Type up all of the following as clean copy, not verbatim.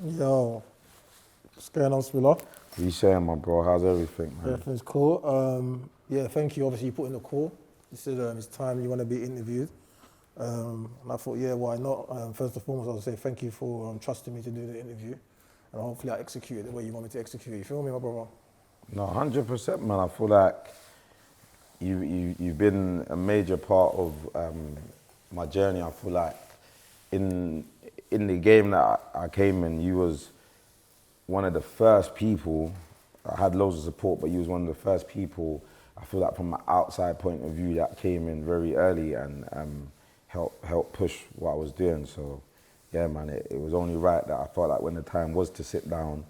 Yo, what's going on, Spiller? What you saying, my bro? How's everything, man? Everything's cool. Yeah, thank you. Obviously, you put in the call. You said it's time you want to be interviewed. And I thought, yeah, why not? First and foremost, I would say thank you for trusting me to do the interview. And hopefully I execute it the way you want me to execute it. You feel me, my brother? No, 100%, man. I feel like you've been a major part of my journey. I feel like in the game that I came in, you was one of the first people. I had loads of support, but you was one of the first people, I feel like from an outside point of view, that came in very early and helped push what I was doing. So yeah, man, it was only right that I felt like when the time was to sit down,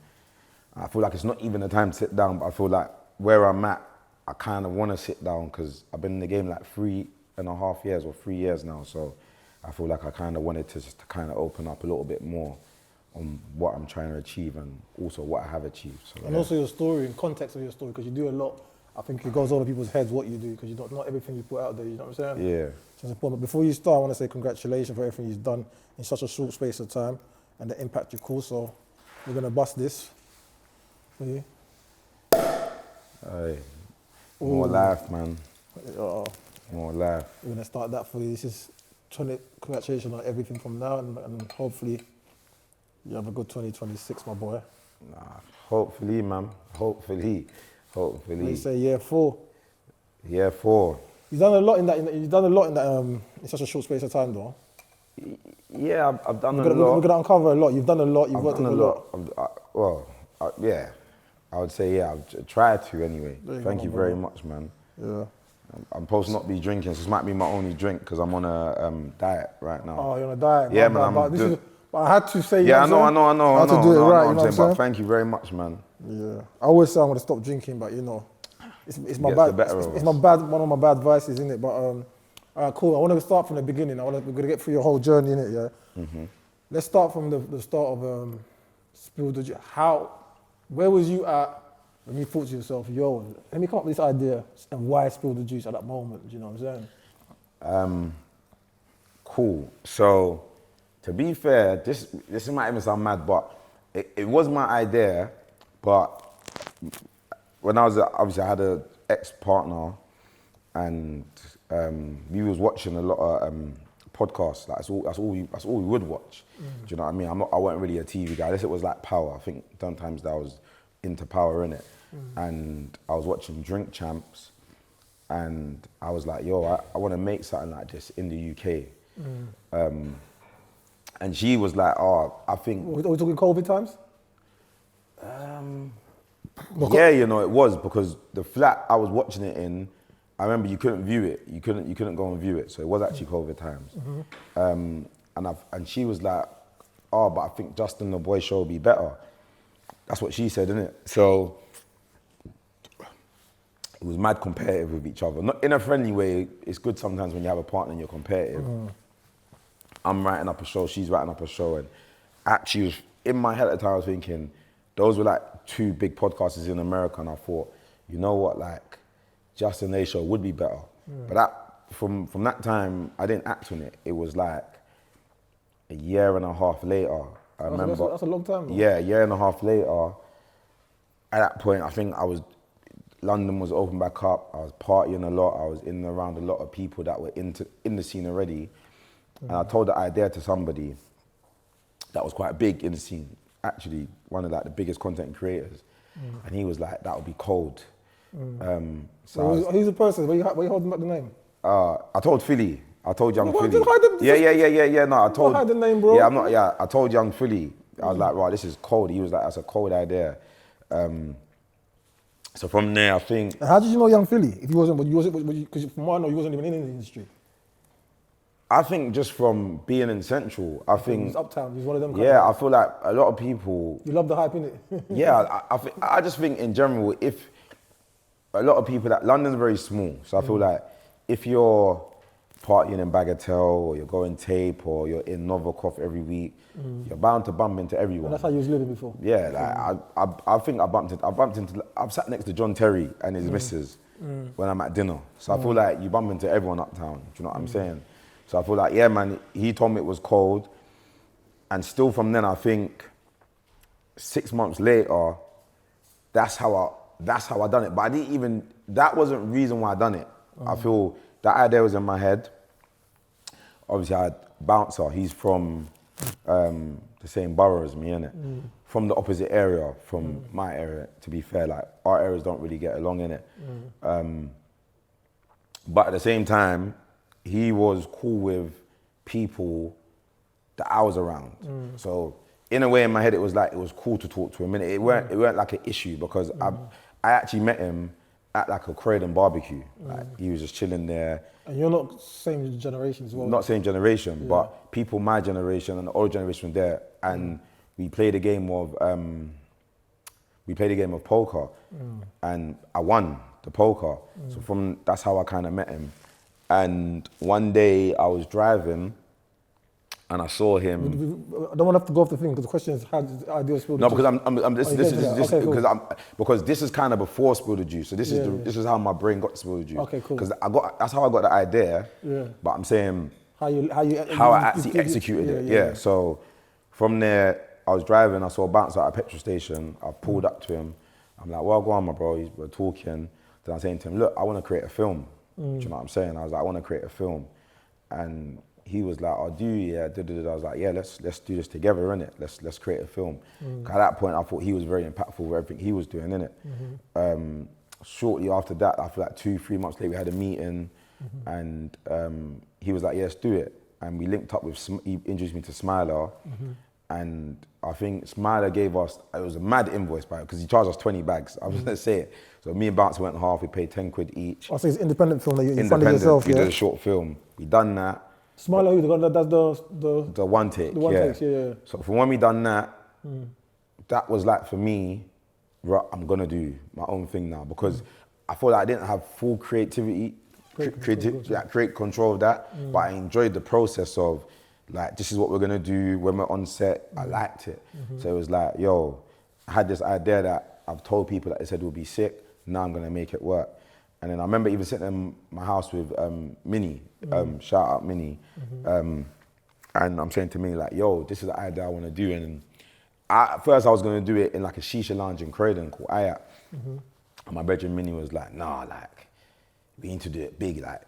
I feel like it's not even the time to sit down, but I feel like where I'm at, I kind of want to sit down because I've been in the game like 3.5 years or 3 years now. So I feel like I kind of wanted to just to kind of open up a little bit more on what I'm trying to achieve and also what I have achieved. So, And also your story, in context of your story, because you do a lot. I think it goes over people's heads what you do, because not everything you put out there, you know what I'm saying? Yeah. So it's important. But before you start, I want to say congratulations for everything you've done in such a short space of time and the impact you caused. So we're going to bust this for you. Hey, more life, man. Uh, More life. We're going to start that for you. This is congratulations on everything from now, and hopefully you have a good 2026, my boy. Nah, hopefully, man. Hopefully. You say year 4. Year 4. You've done a lot in that. You've done a lot in that in such a short space of time, though. Yeah, I've done a We're lot. gonna uncover a lot. You've done a lot. You've I've worked done with a lot. Yeah. I would say, yeah, I've tried to anyway. Thank you very much, man. Yeah. I'm supposed to not be drinking, so this might be my only drink because I'm on a diet right now. Oh, you're on a diet. Yeah, man. But I had to say. Yeah, I know. I had to do it right. You know what I'm saying? But thank you very much, man. Yeah. I always say I'm gonna stop drinking, but you know, it's my bad. It's my bad. One of my bad vices, isn't it? But all right, cool. I want to start from the beginning. We're gonna get through your whole journey, innit? Yeah. Mm-hmm. Let's start from the start of Spill the Juice. Where was you at when you thought to yourself, yo, let me come up with this idea, and why Spill the Juice at that moment? Do you know what I'm saying? Cool. So, to be fair, this might even sound mad, but it was my idea. But when I was obviously I had an ex-partner, and we was watching a lot of podcasts. Like that's all we would watch. Do you know what I mean? I wasn't really a TV guy. Unless it was like Power. I think sometimes that I was into Power, innit? And I was watching Drink Champs, and I was like, yo, I want to make something like this in the UK. And she was like, oh, I think... Are we talking COVID times? Yeah, you know, it was because the flat I was watching it in, I remember you couldn't view it. You couldn't go and view it. So it was actually COVID times. And she was like, oh, but I think Justin the Boy show will be better. That's what she said, innit? So it was mad competitive with each other. Not in a friendly way. It's good sometimes when you have a partner and you're competitive. I'm writing up a show, she's writing up a show, and actually in my head at the time I was thinking, those were like 2 big podcasters in America, and I thought, you know what, like Justin A show would be better. But that from that time I didn't act on it. It was like a 1.5 years later. I remember That's a long time, though. Yeah, 1.5 years later. At that point, I think London was open back up. I was partying a lot. I was in and around a lot of people that were in the scene already. And I told the idea to somebody that was quite big in the scene, actually one of like the biggest content creators. And he was like, that would be cold. Who's the person? Where you holding back the name? I told Philly. I told Young What, Philly. hide No, I told. hide the name, bro. Yeah, I'm not. Yeah, I told Young Philly. I was like, right, this is cold. He was like, that's a cold idea. So from there, I think. And how did you know Young Philly? If he wasn't, because from what I know, he wasn't even in the industry. I think just from being in Central, I think. He's uptown. He's one of them. Yeah, I feel like a lot of people. You love the hype, innit? Yeah, I just think in general, if a lot of people London's very small, so I feel like if you're partying in Bagatelle or you're going tape or you're in Novikov every week, you're bound to bump into everyone. And that's how you was living before. Yeah, like I've sat next to John Terry and his missus when I'm at dinner. So I feel like you bump into everyone uptown. Do you know what I'm saying? So I feel like, yeah, man, he told me it was cold. And still from then, I think 6 months later, that's how I done it. But I didn't even, that wasn't the reason why I done it. I feel that idea was in my head. Obviously I had Bouncer, he's from the same borough as me, innit? From the opposite area, from my area, to be fair. Like, our areas don't really get along, innit? But at the same time, he was cool with people that I was around. So in a way, in my head, it was like, it was cool to talk to him. And it weren't like an issue, because I actually met him at like a Croydon barbecue. Like, he was just chilling there. And you're not same generation as well? Not same generation, but people my generation and the old generation were there. And we played a game of poker, and I won the poker. So that's how I kind of met him. And one day I was driving, and I saw him. I don't want to have to go off the thing, because the question is, how did the idea spill the juice? No, because this is kind of before Spill the Juice. So this is how my brain got to Spill the Juice. Okay, cool. Because that's how I got the idea. Yeah. But I'm saying how I actually executed it. Yeah. So from there, I was driving. I saw a bouncer at a petrol station. I pulled up to him. I'm like, well, go on, my bro. We're talking. Then I'm saying to him, look, I want to create a film. Do you know what I'm saying? I was like, I want to create a film, and he was like, "Oh, do you?" Yeah. I was like, "Yeah, let's do this together, innit? Let's create a film." At that point, I thought he was very impactful with everything he was doing, innit? Shortly after that, I feel like 2-3 months later, we had a meeting, and he was like, "Yeah, let's do it." And we linked up with. He introduced me to Smiler, and I think Smiler gave us. It was a mad invoice, because he charged us 20 bags. I was gonna say it. So me and Bouncer went half. We paid 10 quid each. I say it's independent film that you funded yourself. We did a short film. We done that. Smiler, who the guy that does the one take, yeah. So from when we done that, that was like, for me, right, I'm gonna do my own thing now, because I thought I didn't have full creativity, create control of that, but I enjoyed the process of like, this is what we're gonna do when we're on set. I liked it. So it was like, yo, I had this idea that I've told people that they said would be sick. Now I'm gonna make it work. And then I remember even sitting in my house with Minnie, shout out Minnie, and I'm saying to Minnie like, yo, this is the idea I want to do. And at first I was going to do it in like a shisha lounge in Croydon called Ayat. And my bedroom Minnie was like, nah, like, we need to do it big. Like,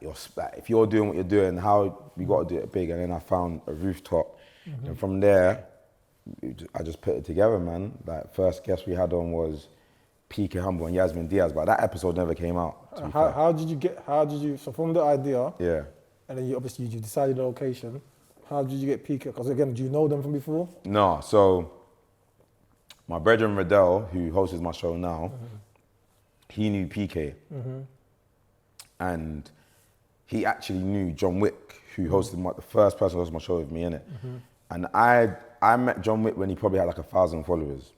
if you're doing what you're doing, how we got to do it big. And then I found a rooftop. And from there, I just put it together, man. Like, first guest we had on was PK Humble and Yasmin Diaz, but that episode never came out. How did you, so from the idea, and then you decided the location, how did you get PK? Because again, do you know them from before? No, so my brother Riddell, who hosts my show now, he knew PK. And he actually knew John Wick, who hosted the first person who hosted my show with me, innit? And I met John Wick when he probably had like 1,000 followers.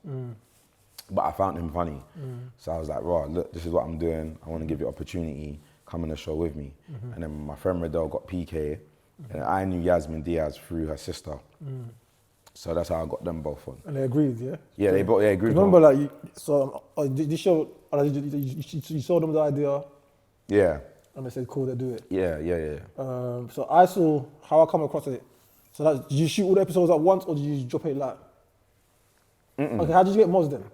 But I found him funny. So I was like, right, look, this is what I'm doing. I want to give you an opportunity. Come on the show with me. And then my friend Riddell got PK. And I knew Yasmin Diaz through her sister. So that's how I got them both on. And they agreed, yeah? Yeah, they agreed. Remember, like, you saw them the idea. Yeah. And they said, cool, they do it. Yeah. So I saw how I come across it. So did you shoot all the episodes at once, or did you drop it like? Okay, how did you get Moz then?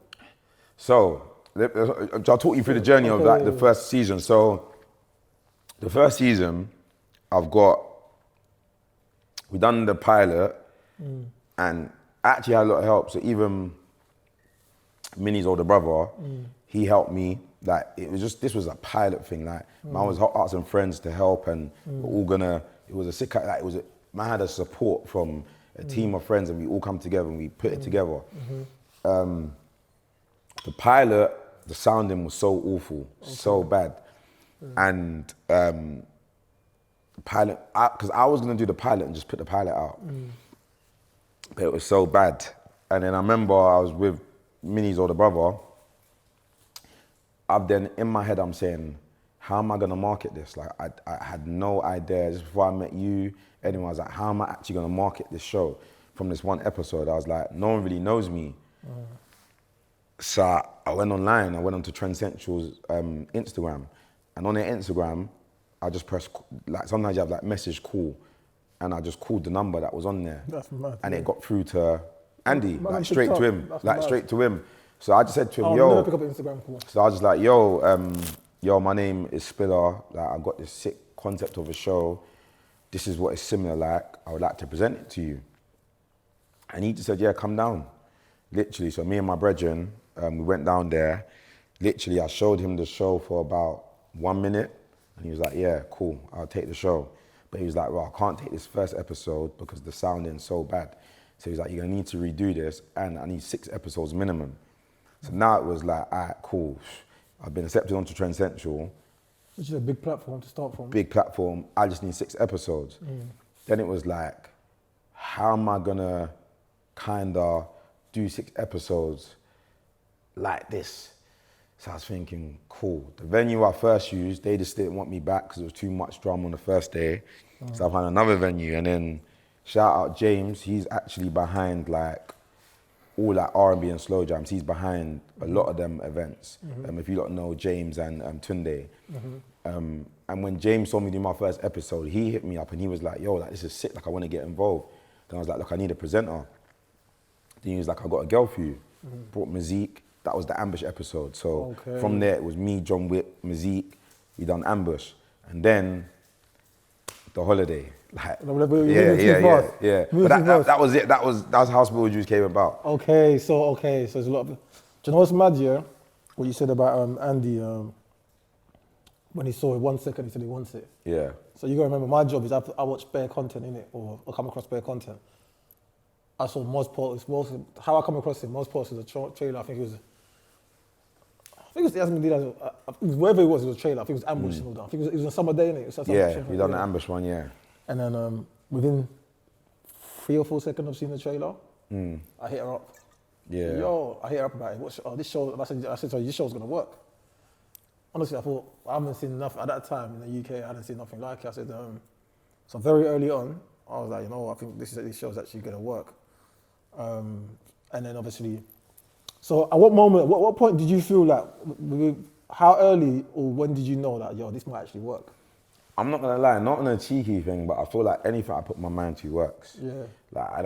So, I'll talk you through the journey of like the first season. So, the first season, we done the pilot, and actually had a lot of help. So even Minnie's older brother, he helped me. Like, this was a pilot thing. Like, man was asking friends to help, and it was a sick, like, man had a support from a team of friends, and we all come together and we put it together. The pilot, the sounding was so awful, so bad. And the pilot, because I was gonna do the pilot and just put the pilot out. But it was so bad. And then I remember I was with Minnie's older brother. In my head, I'm saying, how am I gonna market this? Like, I had no idea. Just before I met you, anyone, I was like, how am I actually gonna market this show? From this one episode, I was like, no one really knows me. So I went online, I went onto Trend Central's Instagram. And on their Instagram, I just pressed, like, sometimes you have like message call, and I just called the number that was on there. That's mad. And it got through to Andy, Man like picked straight up. to him, That's like mad. straight to him. So I just said to him, Oh, yo. never pick up an Instagram call. So I was just like, yo, my name is Spiller. Like, I got this sick concept of a show. This is what it's similar like. I would like to present it to you. And he just said, yeah, come down. Literally, so me and my brethren, we went down there. Literally, I showed him the show for about 1 minute. And he was like, yeah, cool, I'll take the show. But he was like, well, I can't take this first episode because the sounding's so bad. So he's like, you're gonna need to redo this and I need 6 episodes minimum. So now it was like, all right, cool. I've been accepted onto Trend Central. Which is a big platform to start from. Big platform, I just need 6 episodes. Then it was like, how am I gonna kinda do 6 episodes like this? So I was thinking, cool. The venue I first used, they just didn't want me back because it was too much drama on the first day. So I found another venue, and then shout out James, he's actually behind like all like R&B and slow jams. He's behind a lot of them events. If you don't know James and Tunde. And when James saw me do my first episode, he hit me up and he was like, yo, like this is sick, like I want to get involved. Then I was like, look, I need a presenter. Then he was like, I got a girl for you. Brought Mazik. That was the Ambush episode. So from there, it was me, John Witt, Mazik. We done Ambush. And then the holiday. Like, yeah. But that was it. That's how Spill Juice came about. Okay, so there's a lot of. Do you know what's mad, yeah? What you said about Andy, when he saw it 1 second, he said he wants it. Yeah. So you gotta remember, my job is I watch bare content in it, or I come across bare content. I saw most posts. How I come across it, most posts is a trailer. I think it was Yasmin Diaz. Wherever it was a trailer. I think it was Ambush and all that. I think it was a summer day, innit? Yeah, we done the Ambush one, yeah. And then within 3 or 4 seconds of seeing the trailer, I hit her up. Yeah. Yo, I hit her up about it. This show, I said, sorry, this show's gonna work. Honestly, I thought, I haven't seen nothing, at that time in the UK, I hadn't seen nothing like it. I said, so very early on, I was like, you know, I think this show's actually gonna work. And then obviously, so at what moment, what point did you feel like, how early or when did you know that, yo, this might actually work? I'm not gonna lie, not on a cheeky thing, but I feel like anything I put my mind to works. Yeah. Like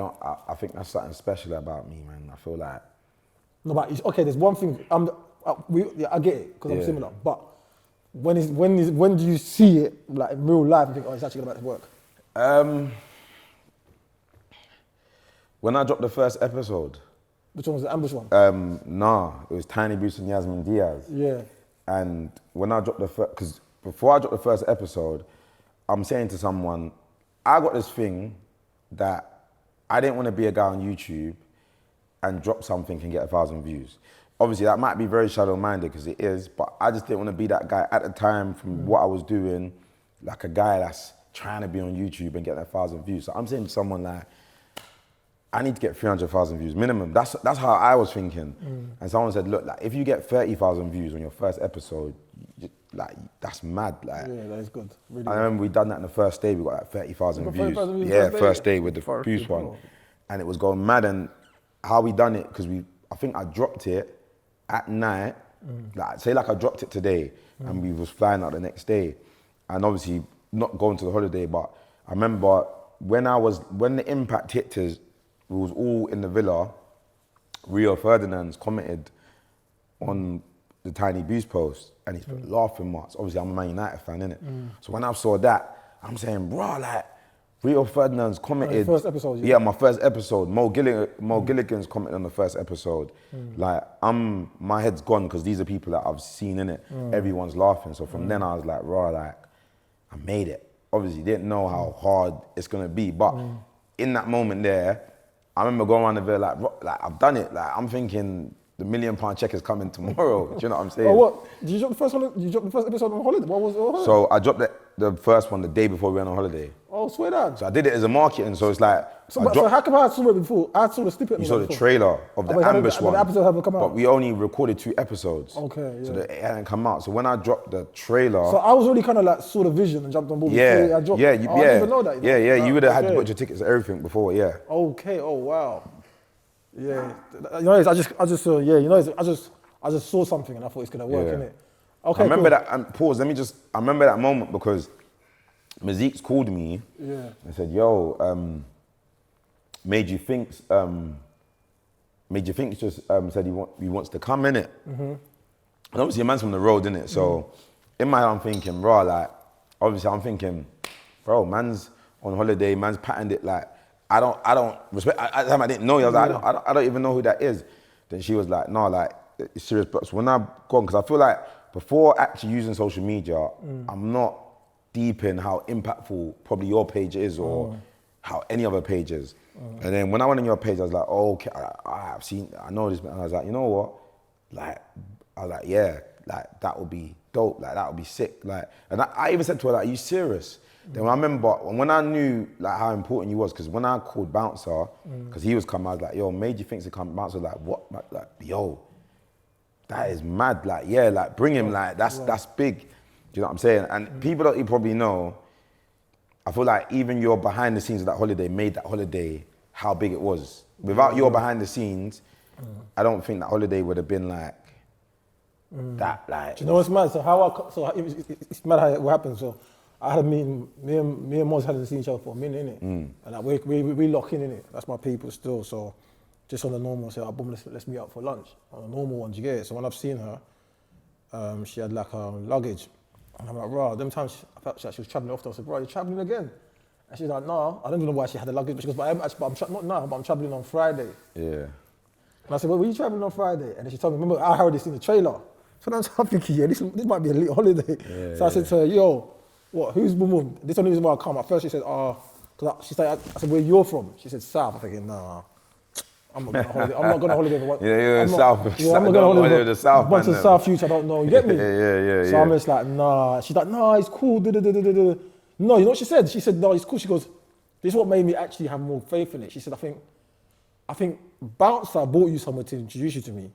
I think that's something special about me, man. I feel like. No, but okay, there's one thing. I get it because I'm similar. But when do you see it like in real life and think, oh, it's actually gonna work? When I dropped the first episode. Which one was the Ambush one? Nah, it was Tiny Bruce and Yasmin Diaz. Yeah. And when I dropped the first, because before I dropped the first episode, I'm saying to someone, I got this thing that I didn't want to be a guy on YouTube and drop something and get 1,000 views. Obviously, that might be very shallow-minded because it is, but I just didn't want to be that guy at the time from what I was doing, like a guy that's trying to be on YouTube and get 1,000 views. So I'm saying to someone like, I need to get 300,000 views minimum. That's how I was thinking. And someone said, look, like if you get 30,000 views on your first episode, like that's mad. Like, yeah, that is good. Really I remember we done that in the first day. We got like 30,000 views. 30,000 views Yeah, first first day? day with the Boost one, and it was going mad. And how we done it because I think I dropped it at night. Like say like I dropped it today, and we was flying out the next day, and obviously not going to the holiday. But I remember when the impact hit us. We was all in the villa. Rio Ferdinand's commented on the Tiny Boost post and he's put laughing marks. Obviously, I'm a Man United fan, innit? So when I saw that, I'm saying, bro, like, Rio Ferdinand's commented. First episode, yeah, my first episode. Mo Gilligan's commented on the first episode. Like, my head's gone because these are people that I've seen in it. Everyone's laughing. So from then I was like, bro, like, I made it. Obviously, didn't know how hard it's gonna be, but in that moment there, I remember going around the villa like I've done it. Like I'm thinking the £1 million check is coming tomorrow. Do you know what I'm saying? Oh, what? Did you drop the first one? Did you drop the first episode on holiday? What was it? So I dropped the first one the day before we went on holiday. Oh, swear that. So I did it as a marketing. So it's like So how come I saw it before? I saw the snippet. You saw the trailer of the Ambush one. The episode haven't come out. But we only recorded 2 episodes. Okay, yeah. So it hadn't come out. So when I dropped the trailer. So I was already kind of like saw the vision and jumped on board. Yeah, before I dropped. yeah, I didn't even know that. Yeah. You would have had to put your tickets and everything before. Yeah. Okay. Oh wow. Yeah. You know, I just saw. Yeah. You know, I just saw something and I thought it's gonna work, innit? Okay. I remember cool. that. And pause. I remember that moment because Mazik's called me. Yeah. And said, "Yo, made you think Made You Think just said he wants to come, innit? And obviously a man's from the road, innit? So in my head I'm thinking, bro, like, obviously I'm thinking, bro, man's on holiday, man's patterned it, like, I don't respect, at the time I didn't know, I was like, I don't even know who that is. Then she was like, no, like, it's serious. But so when I've gone, because I feel like before actually using social media, I'm not deep in how impactful probably your page is or how any other page is. And then when I went on your page, I was like, oh, okay, I know this, and I was like, you know what? Like, I was like, yeah, like that would be dope, like that would be sick. Like, and I even said to her, like, are you serious? Then I remember when I knew like how important you was, because when I called Bouncer, because he was coming, I was like, yo, Made You Think to come. Bouncer was like, what? Like, yo, that is mad. Like, yeah, like bring him. Like, that's big. Do you know what I'm saying? And people that you probably know, I feel like even your behind the scenes of that holiday made that holiday how big it was. Without your behind the scenes, I don't think that holiday would have been like that. Like, Do you know what's mad? It's mad how it happened. So I had a meeting. Me and Moz hadn't seen each other for a minute, innit? And like we lock in, innit? That's my people still. So just on the normal, say, boom, let's meet up for lunch. On the normal one, do you get it? So when I've seen her, she had like luggage. And I'm like, bro, them times I felt like she was traveling off. I said, bro, you're traveling again? And she's like, no, I don't even know why she had the luggage. But she goes, I'm traveling on Friday. yeah. And I said, well, were you traveling on Friday? And then she told me, remember, I already seen the trailer. So then I'm thinking, yeah, this might be a lit holiday. So I said to her, yo, what, who's boom boom? This is the only reason why I come. At first she said, she said, I said, where you're from? She said, South. I'm thinking, nah, I'm not going on holiday. I'm not going on holiday for one. Yeah, you're in South. Yeah, I'm not going on holiday for the South. a bunch of South future I don't know. You get me? Yeah. So I'm just like, nah. She's like, nah, it's cool. No, you know what she said? She said, no, it's cool. She goes, this is what made me actually have more faith in it. She said, I think Bouncer brought you somewhere to introduce you to me.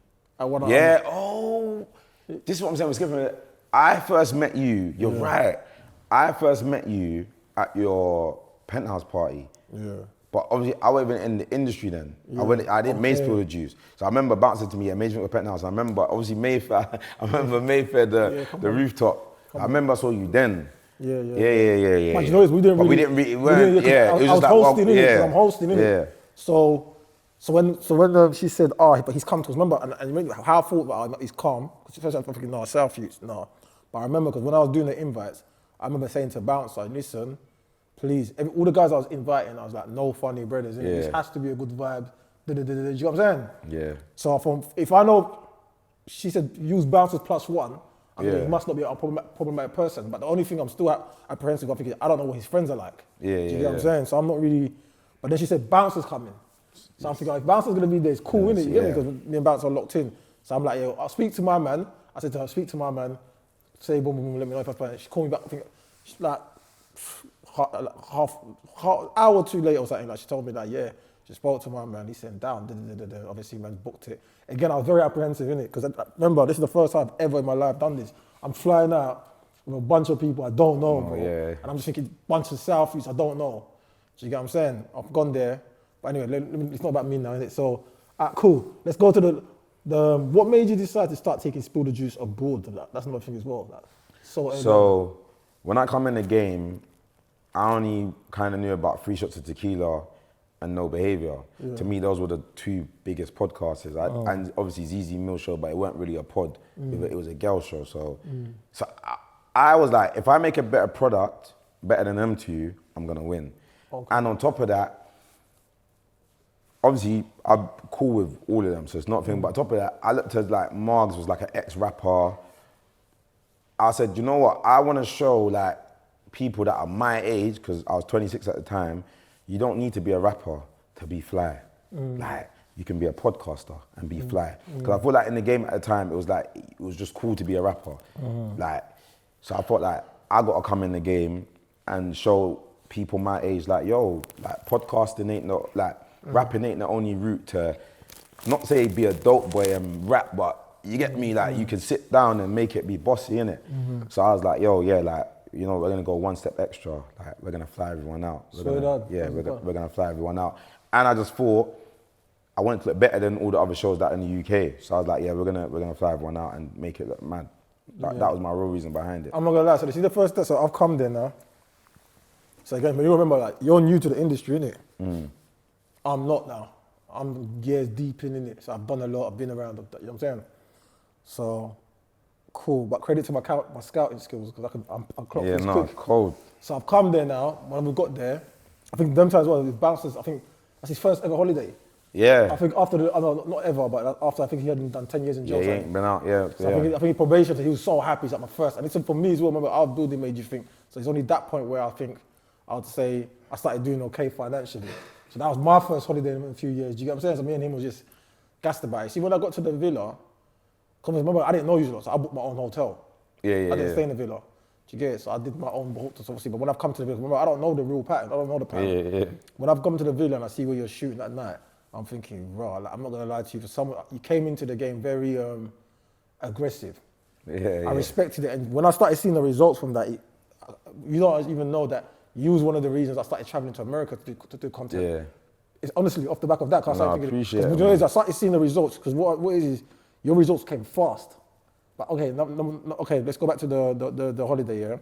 This is what I'm saying. I first met you, you're right. I first met you at your penthouse party. Yeah. But obviously, I wasn't even in the industry then. Yeah. I didn't Macefield the juice. So I remember bouncing to me at Macefield penthouse. I remember, obviously, Mayfair. I remember Mayfair, the rooftop. I remember I saw you then. Yeah. But you know, we didn't really. It was just I'm hosting it. I'm hosting it. Yeah. So when she said, but he's come to us, remember, and remember how I thought about he's calm. Because first I was thinking, no, South Youths, no. But I remember, because when I was doing the invites, I remember saying to Bouncer, listen, please, all the guys I was inviting, I was like, no funny brothers, innit? This has to be a good vibe. Do you know what I'm saying? Yeah. So if I know, she said, use Bouncers +1, I mean, he must not be a problematic person. But the only thing I'm still apprehensive of, thinking, I don't know what his friends are like. Do you get what I'm saying? So I'm not really, but then she said, Bouncer's coming. So I'm thinking, if Bouncer's going to be there, it's cool, innit? You get me? Because me and Bouncer are locked in. So I'm like, yo, I'll speak to my man. I said to her, speak to my man, say boom, boom, boom, let me know if I play. She called me back, I think, she's like, half hour or two later or something, like she told me that, she spoke to my man, he said down, obviously man booked it. Again, I was very apprehensive, innit? Because remember, this is the first time ever in my life I've done this. I'm flying out with a bunch of people I don't know, bro. Yeah. And I'm just thinking, bunch of Southeast I don't know. Do you get what I'm saying? I've gone there. But anyway, it's not about me now, innit? So, cool. Let's go to the what made you decide to start taking Spill the Juice abroad? That's another thing as well. So when I come in the game, I only kind of knew about 3 shots of tequila and No Behavior. Yeah. To me, those were the 2 biggest podcasts. And obviously ZZ Mill show, but it weren't really a pod. It was a girl show. So I was like, if I make a better product, better than them 2, I'm gonna win. Okay. And on top of that, obviously I'm cool with all of them, so it's not a thing. But on top of that, I looked at like Margs was like an ex-rapper. I said, you know what? I want to show like people that are my age, because I was 26 at the time, you don't need to be a rapper to be fly. Like, you can be a podcaster and be fly. Because I feel like in the game at the time, it was just cool to be a rapper. Like, so I thought like, I got to come in the game and show people my age, like, yo, like podcasting ain't no, like, rapping ain't the only route to, not say be a dope boy and rap, but you get me, like, you can sit down and make it be bossy, innit? So I was like, yo, yeah, like, you know, we're gonna go 1 step extra. Like, we're gonna fly everyone out. We're gonna fly everyone out. And I just thought, I wanted to look better than all the other shows that in the UK. So I was like, yeah, we're gonna fly everyone out and make it look mad. That was my real reason behind it. I'm not gonna lie, so this is the first step, so I've come there now. So again, but you remember, like, you're new to the industry, innit? I'm not now. I'm years deep in it, so I've done a lot, I've been around, you know what I'm saying? So, cool, but credit to my scouting skills, because I'm clock Yeah, things no, quick. cold. So I've come there now, when we got there, I think them times well, with bouncers, I think that's his first ever holiday. Yeah. I think after not ever, but after I think he hadn't done 10 years in jail. Yeah, he ain't been out, yeah. So I think probation, he was so happy, he's like my first. And it's for me as well, remember our building made you think. So it's only that point where I think I would say I started doing okay financially. So that was my first holiday in a few years. Do you get what I'm saying? So me and him was just gassed about it. See, when I got to the villa, because remember, I didn't know you lot, so I booked my own hotel. Yeah, I didn't stay in the villa. Do you get it? So I did my own hotels, obviously. But when I've come to the villa, remember, I don't know the real pattern. I don't know the pattern. Yeah. When I've come to the villa and I see where you're shooting at night, I'm thinking, raw, like, I'm not going to lie to you, you came into the game very aggressive. I respected it. And when I started seeing the results from that, you don't even know that you was one of the reasons I started traveling to America to do content. Yeah. It's honestly off the back of that. No, I appreciate it. I started seeing the results, because what is your results came fast. But okay, okay, let's go back to the holiday, yeah?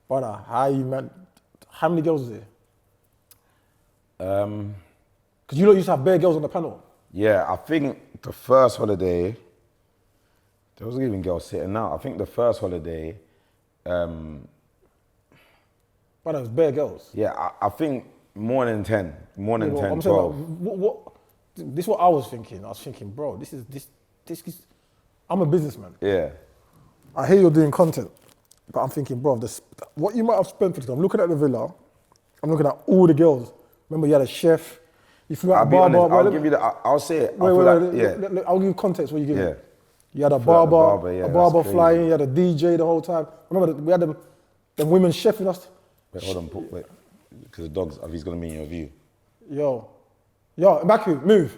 Brother, how many girls was there? Because you lot used to have bare girls on the panel. Yeah, I think the first holiday, there wasn't even girls sitting out. I think the first holiday, Brother, it was bare girls. yeah, I think more than 10, more than 10, I'm 12. saying, this is what I was thinking. I was thinking, bro, this is, I'm a businessman. Yeah. I hear you're doing content, but I'm thinking, bro, what you might have spent for this. I'm looking at the villa, I'm looking at all the girls. Remember, you had a chef, you flew out a barber. I'll give you I'll say it. I'll give you context what you give me. You had a barber flying, you had a DJ the whole time. Remember, we had the women chefing us. Wait, hold on, wait. Because the dog's, he's going to be in your view. Yo, Mbaku, move.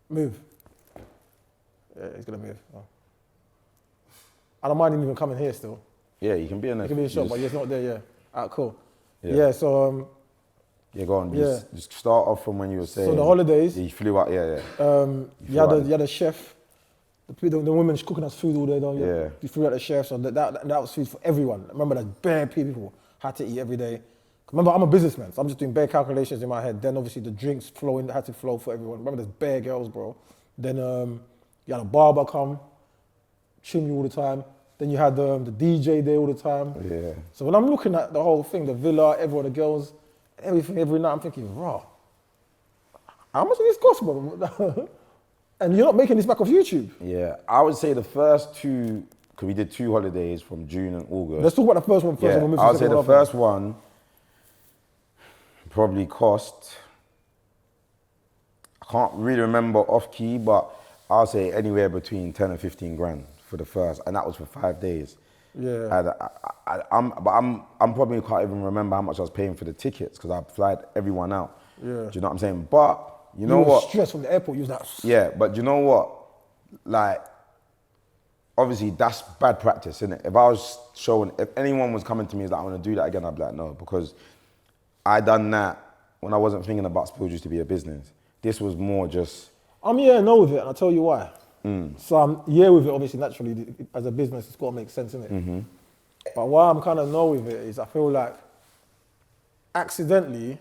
Yeah, he's going to move. Oh. I don't mind him even coming here still. Yeah, you can be in there. He can be in the shop, but he's not there, yeah. Alright, cool. Yeah, so... yeah, go on. Just start off from when you were saying... So the holidays... You flew out, yeah. You had a chef. The women's cooking us food all day, don't you? Yeah. You flew out the chef, so that was food for everyone. Remember, that bare people had to eat every day. Remember, I'm a businessman, so I'm just doing bare calculations in my head. Then obviously the drinks had to flow for everyone. Remember, there's bare girls, bro. Then you had a barber come, trim you all the time. Then you had the DJ there all the time. Yeah. So when I'm looking at the whole thing, the villa, everyone, the girls, everything, every night, I'm thinking, raw, how much does this cost, bro? And you're not making this back off YouTube. Yeah, I would say the first two, because we did 2 holidays from June and August. Let's talk about the first one first. Yeah, I would say the first one probably cost, I can't really remember off key, but I'll say anywhere between 10 and 15 grand for the first, and that was for 5 days. Yeah. I'm probably can't even remember how much I was paying for the tickets because I flied everyone out. Yeah. Do you know what I'm saying? But you know what? Stress from the airport. You was like. Yeah, but you know what? Like, obviously that's bad practice, isn't it? If I was showing, if anyone was coming to me and like, I want to do that again, I'd be like, no, because I done that when I wasn't thinking about Spill Juice to be a business. This was more just. I'm no with it, and I'll tell you why. So I'm with it, obviously, naturally, as a business, it's got to make sense, innit? Mm-hmm. But why I'm kind of no with it is I feel like accidentally,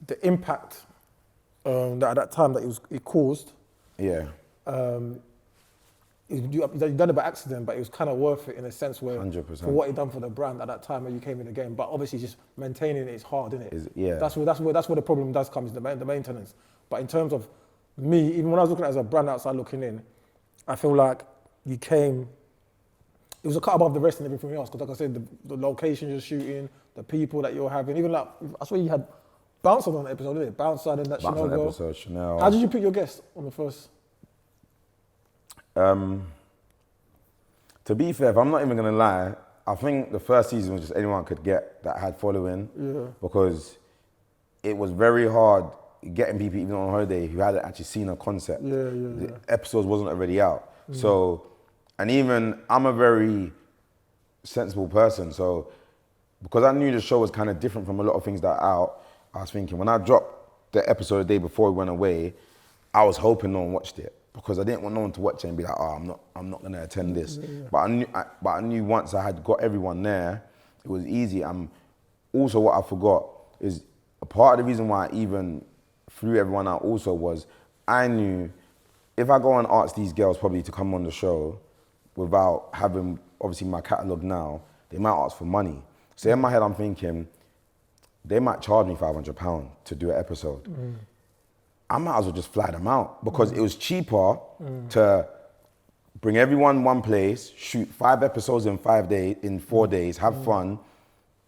the impact that at that time that it caused, yeah. You done it by accident, but it was kind of worth it in a sense where 100%. for what it done for the brand at that time when you came in the game. But obviously, just maintaining it is hard, isn't it? Yeah. That's where the problem does come, is the maintenance. But in terms of me, even when I was looking at it as a brand outside looking in, I feel like you came. It was a cut above the rest and everything else. Because like I said, the location you're shooting, the people that you're having, even like I saw you had Bouncer on the episode, didn't it? Bouncer and that Chanel girl. Episode, Chanel. How did you pick your guest on the first? To be fair, if I'm not even gonna lie, I think the first season was just anyone could get that had following. Yeah. Because it was very hard getting people even on holiday who hadn't actually seen a concept. The episodes wasn't already out. So, and even I'm a very sensible person. So, because I knew the show was kind of different from a lot of things that are out, I was thinking when I dropped the episode the day before we went away, I was hoping no one watched it because I didn't want no one to watch it and be like, oh, I'm not gonna attend this. But I knew once I had got everyone there, it was easy. Also, what I forgot is a part of the reason why I even flew everyone out also was I knew if I go and ask these girls probably to come on the show without having obviously my catalogue now, they might ask for money. So in my head I'm thinking, they might charge me £500 to do an episode. I might as well just fly them out because it was cheaper to bring everyone one place, shoot 5 episodes in 5 days, in 4 days, have fun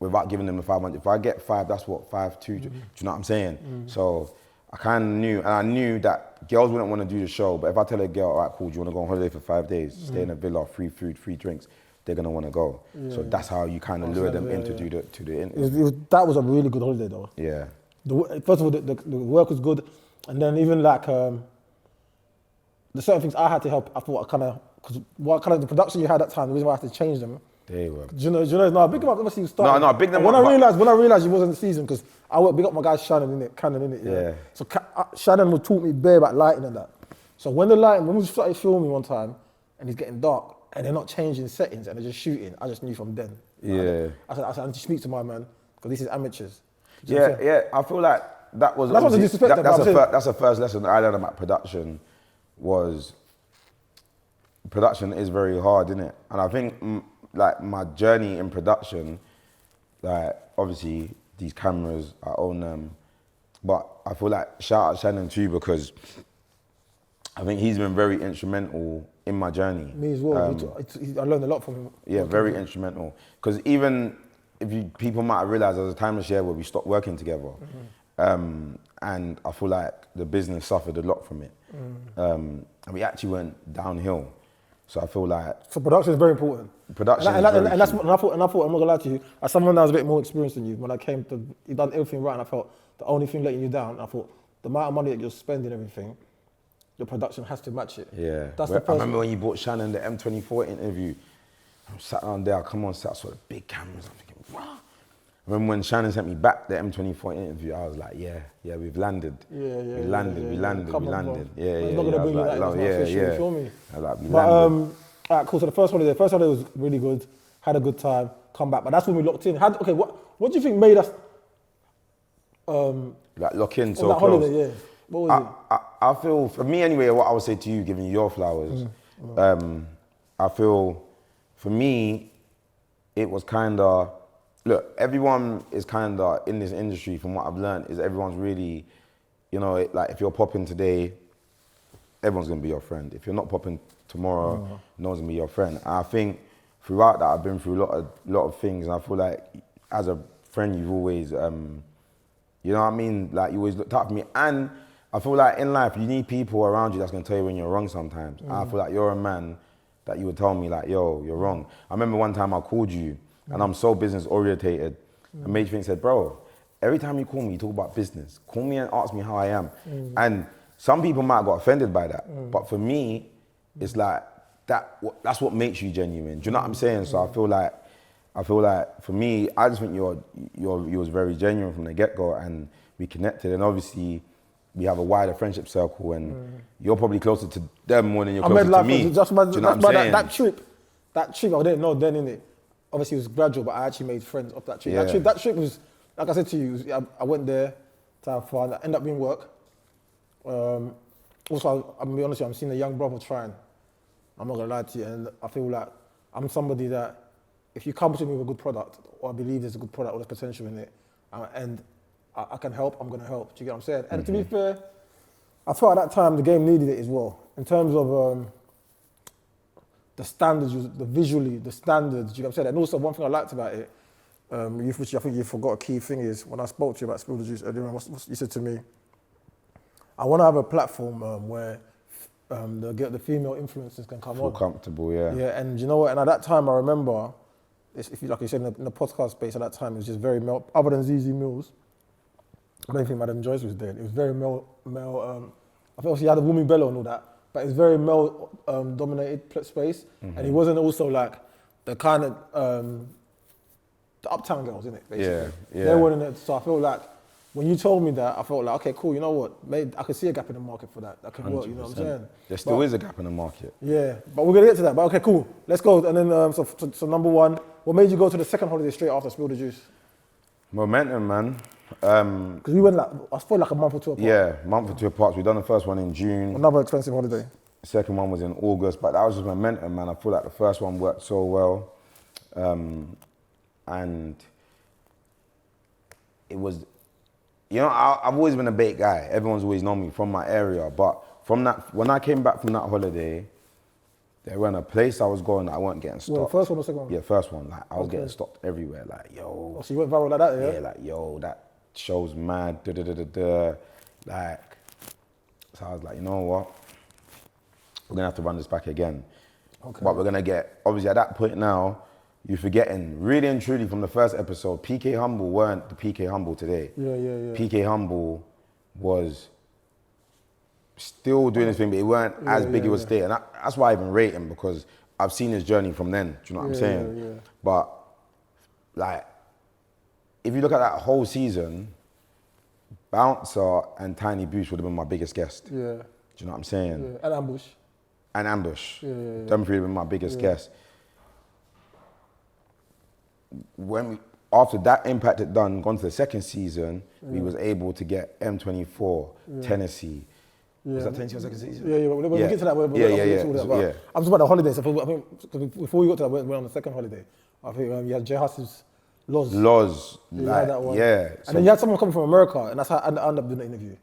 without giving them the 500. If I get 5, that's what, 5, 2, do you know what I'm saying? So I kind of knew, and I knew that girls wouldn't want to do the show, but if I tell a girl, all right, cool, do you want to go on holiday for 5 days, stay in a villa, free food, free drinks, they're going to want to go. So that's how you kind of lure them in to do the interview. That was a really good holiday though. Yeah. First of all, the work was good, and then even like the certain things I had to help. I thought because the production you had at that time, the reason why I had to change them. They were. Do you know? No, big them up. Obviously, you started. No, big them when up. When I realized you wasn't the season, because I worked big up my guy Shannon in it, Cannon in it. Yeah. So Shannon would taught me bare about lighting and that. So when we started filming one time, and it's getting dark, and they're not changing settings, and they're just shooting, I just knew from then. Yeah. I said, I need to speak to my man because this is amateurs. Yeah. I feel like that was. That's the first lesson I learned about production. Was production is very hard, isn't it? And I think like my journey in production, like obviously these cameras, I own them, but I feel like shout out Shannon too because I think he's been very instrumental in my journey. Me as well. I learned a lot from him. Yeah, very instrumental. Because even if people might have realised there was a time this year where we stopped working together, and I feel like the business suffered a lot from it, and we actually went downhill. So I feel like production is very important. Production and I thought I'm not gonna lie to you, as someone that was a bit more experienced than you, when I came to, you done everything right, and I felt the only thing letting you down, I thought the amount of money that you're spending, everything, your production has to match it. Yeah. I remember when you bought Shannon the M24 interview. I sat down there, I come on set, I saw the big cameras. I'm thinking, wow. I remember when Shannon sent me back the M24 interview, I was like, yeah, we've landed. We landed. Yeah. It's not gonna bring you that much fish, you feel me? I was like, we landed. All right, cool. So the first holiday was really good. Had a good time. Come back, but that's when we locked in. What do you think made us like lock in so that close? Holiday, yeah. What was it? I feel, for me anyway, what I would say to you, giving you your flowers, I feel, for me, it was kind of, look, everyone is kind of in this industry, from what I've learned, is everyone's really, you know, like if you're popping today, everyone's going to be your friend. If you're not popping tomorrow, no one's going to be your friend. And I think throughout that, I've been through a lot of things, and I feel like as a friend, you've always, you know what I mean? Like you always looked up for me. And I feel like in life, you need people around you that's going to tell you when you're wrong sometimes. And I feel like you're a man that you would tell me like, yo, you're wrong. I remember one time I called you, and I'm so business orientated. And Major Thing said, bro, every time you call me, you talk about business. Call me and ask me how I am. And some people might have got offended by that. But for me, it's like, that's what makes you genuine. Do you know what I'm saying? So I feel like for me, I just think you was very genuine from the get-go, and we connected. And obviously, we have a wider friendship circle, and you're probably closer to them more than you're closer to me. Do you know what I'm saying? That trip, I didn't know then, innit? Obviously, it was gradual, but I actually made friends off that trip. Yeah. That trip was, like I said to you, I went there to have fun. It ended up being work. Also, I'm gonna be honest with you, I'm seeing a young brother trying. I'm not gonna lie to you, and I feel like I'm somebody that, if you come to me with a good product, or I believe there's a good product or there's potential in it, and I can help, I'm gonna help. Do you get what I'm saying? And to be fair, I felt at that time the game needed it as well. In terms of the standards, the standards, do you get what I'm saying? And also one thing I liked about it, which I think you forgot a key thing, is when I spoke to you about Spill the Juice earlier on, you said to me, I want to have a platform where the female influencers can come on. Feel comfortable, yeah. Yeah, and you know what? And at that time, I remember, if you like you said in the podcast space at that time, it was just very male. Other than ZZ Mills, I don't think Madam Joyce was there. It was very male. I think obviously you had a Wumi Bello and all that, but it's very male dominated space, and he wasn't also like the kind of the uptown girls, innit? Basically, they weren't in it. So I feel like, when you told me that, I felt like, okay, cool, you know what? Maybe I could see a gap in the market for that. That can work, you know what I'm saying? There still is a gap in the market. Yeah, but we're going to get to that. But okay, cool. Let's go. And then, so number one, what made you go to the second holiday straight after Spill the Juice? Momentum, man. Because we went like, I suppose like a month or two apart. Yeah, month or two apart. We done the first one in June. Another expensive holiday. The second one was in August, but that was just momentum, man. I feel like the first one worked so well. And it was, you know, I've always been a bait guy. Everyone's always known me from my area. But from that, when I came back from that holiday, there wasn't a place I was going that I wasn't getting stopped. Well, first one or second one? Yeah, first one. Like, I was getting stopped everywhere. Like, yo. Oh, so you went viral like that, yeah? Yeah, like, yo, that show's mad. Da, da, da, da, da. Like, so I was like, you know what? We're going to have to run this back again. Okay. But we're going to get, obviously at that point now, you're forgetting, really and truly from the first episode, PK Humble weren't the PK Humble today. Yeah. PK Humble was still doing his thing, but it weren't as big it was today. And that's why I even rate him, because I've seen his journey from then. Do you know what I'm saying? Yeah. But, like, if you look at that whole season, Bouncer and Tiny Boost would have been my biggest guest. Yeah. Do you know what I'm saying? Yeah. And Ambush. And Ambush. Yeah. Them three would have been my biggest guest. After that impact had done, gone to the second season, we was able to get M24, Tennessee. Was that Tennessee on second season? Yeah. We'll get to that. Yeah. I'm just about the holidays. I think before we got to that, we went on the second holiday. I think you had J Huss's Loz. Like, that one. yeah. And then you had someone coming from America, and that's how I ended up doing the interview.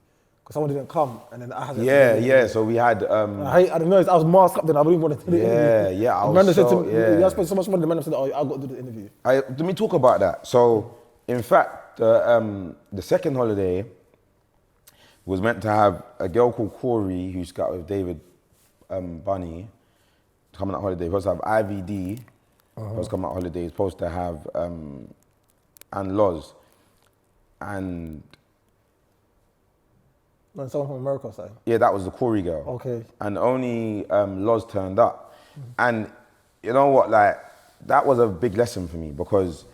Because someone didn't come, and then I had to. Yeah. So we had. I don't know. I was masked up then. I wouldn't want to do the interview. Yeah. Amanda said to me, "You spent so much money." The man said, "Oh, I got to do the interview." Let me talk about that. So, in fact, the second holiday was meant to have a girl called Corey, who's got with David Bunny, coming on holiday. Supposed to have IVD. Supposed to come on holiday. Supposed to have and Loz, and. No, someone from America or something. Yeah, that was the Corey girl. Okay. And only Loz turned up. And you know what, like, that was a big lesson for me, because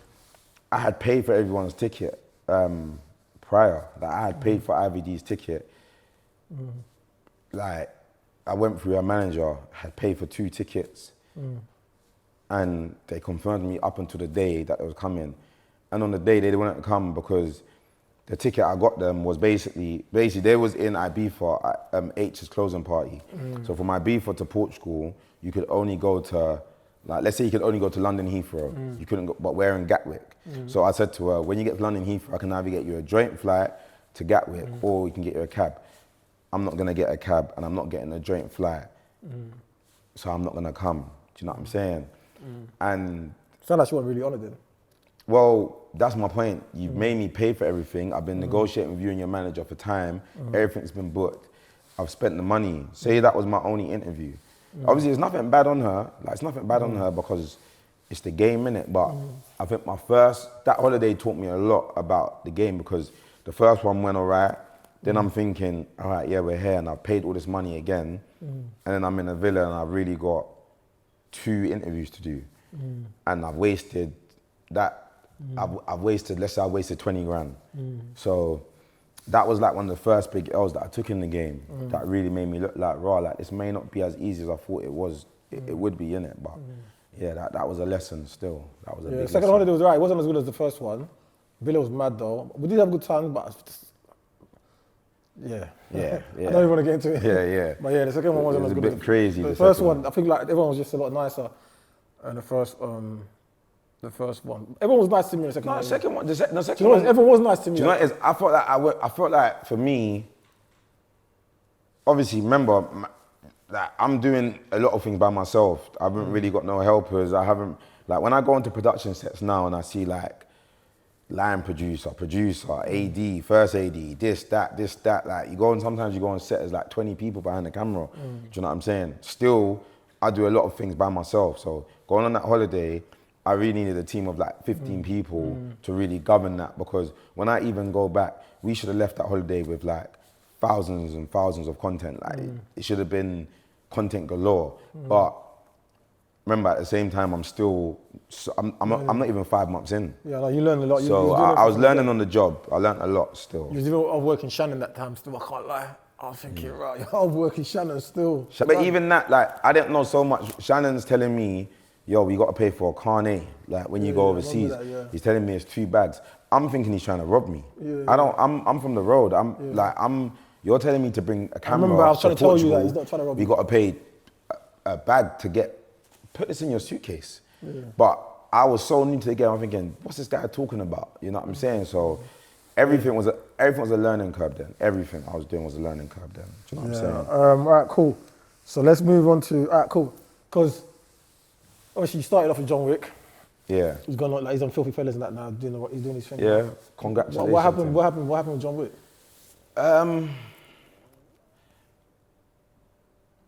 I had paid for everyone's ticket prior. Like, I had paid for IVD's ticket. Like, I went through a manager, had paid for 2 tickets. And they confirmed me up until the day that it was coming. And on the day, they didn't come because the ticket I got them was basically they was in Ibiza at H's closing party. So from Ibiza to Portugal, you could only go to, like, let's say you could only go to London Heathrow. You couldn't go, but we're in Gatwick. So I said to her, when you get to London Heathrow, I can either get you a joint flight to Gatwick or you can get you a cab. I'm not gonna get a cab and I'm not getting a joint flight. So I'm not gonna come. Do you know what I'm saying? And Sound like you weren't really on it then. well, that's my point. You've made me pay for everything. I've been negotiating with you and your manager for time. Everything's been booked. I've spent the money. Say that was my only interview. Obviously, there's nothing bad on her. Like, it's nothing bad on her because it's the game, innit? But I think that holiday taught me a lot about the game, because the first one went all right. Then I'm thinking, all right, yeah, we're here, and I've paid all this money again. And then I'm in a villa and I've really got 2 interviews to do. And I've wasted that. I've wasted, let's say I wasted 20 grand. So that was like one of the first big L's that I took in the game that really made me look like, raw, like, this may not be as easy as I thought it was. It would be, innit? But yeah, that was a lesson still. That was a big The second holiday was right. It wasn't as good as the first one. Villa was mad though. We did have a good time, but yeah. I don't even want to get into it. Yeah. But yeah, the second one wasn't as good. It was a bit crazy. The first one, I think like everyone was just a lot nicer. And the first one, everyone was nice to me. The second one. The second You know what, one. everyone was nice to me. Do you know what it is? I felt like for me, obviously, remember, that I'm doing a lot of things by myself. I haven't really got no helpers. I haven't, like, when I go into production sets now and I see like line producer, AD, first AD, this, that, like, sometimes you go on set, there's like 20 people behind the camera. Do you know what I'm saying? Still, I do a lot of things by myself. So going on that holiday, I really needed a team of like 15 people to really govern that, because when I even go back, we should have left that holiday with like thousands and thousands of content. Like, it should have been content galore. But remember, at the same time, I'm not even 5 months in. Yeah, like, you learn a lot. So I was learning on the job. I learned a lot still. You was even working Shannon that time still, I can't lie. I was thinking, right, I was working Shannon still. But even that, like, I didn't know so much. Shannon's telling me, yo, we got to pay for a carnet, like, when you go overseas. He's telling me it's 2 bags. I'm thinking he's trying to rob me. Yeah, I don't. I'm from the road. You're telling me to bring a camera. remember I was trying to tell you that Portugal. he's not trying to rob We you. got to pay a bag to put this in your suitcase. But I was so new to the game. I'm thinking, what's this guy talking about? You know what I'm saying? So everything was a learning curve then. Everything I was doing was a learning curve then. Do you know what I'm saying? All right, cool. So let's move on to, all right, cool. Because obviously you started off with John Wick. Yeah. He's gone on, like, he's on Filthy Fellas and that now, he's doing his thing. Yeah. Congratulations. What happened with John Wick?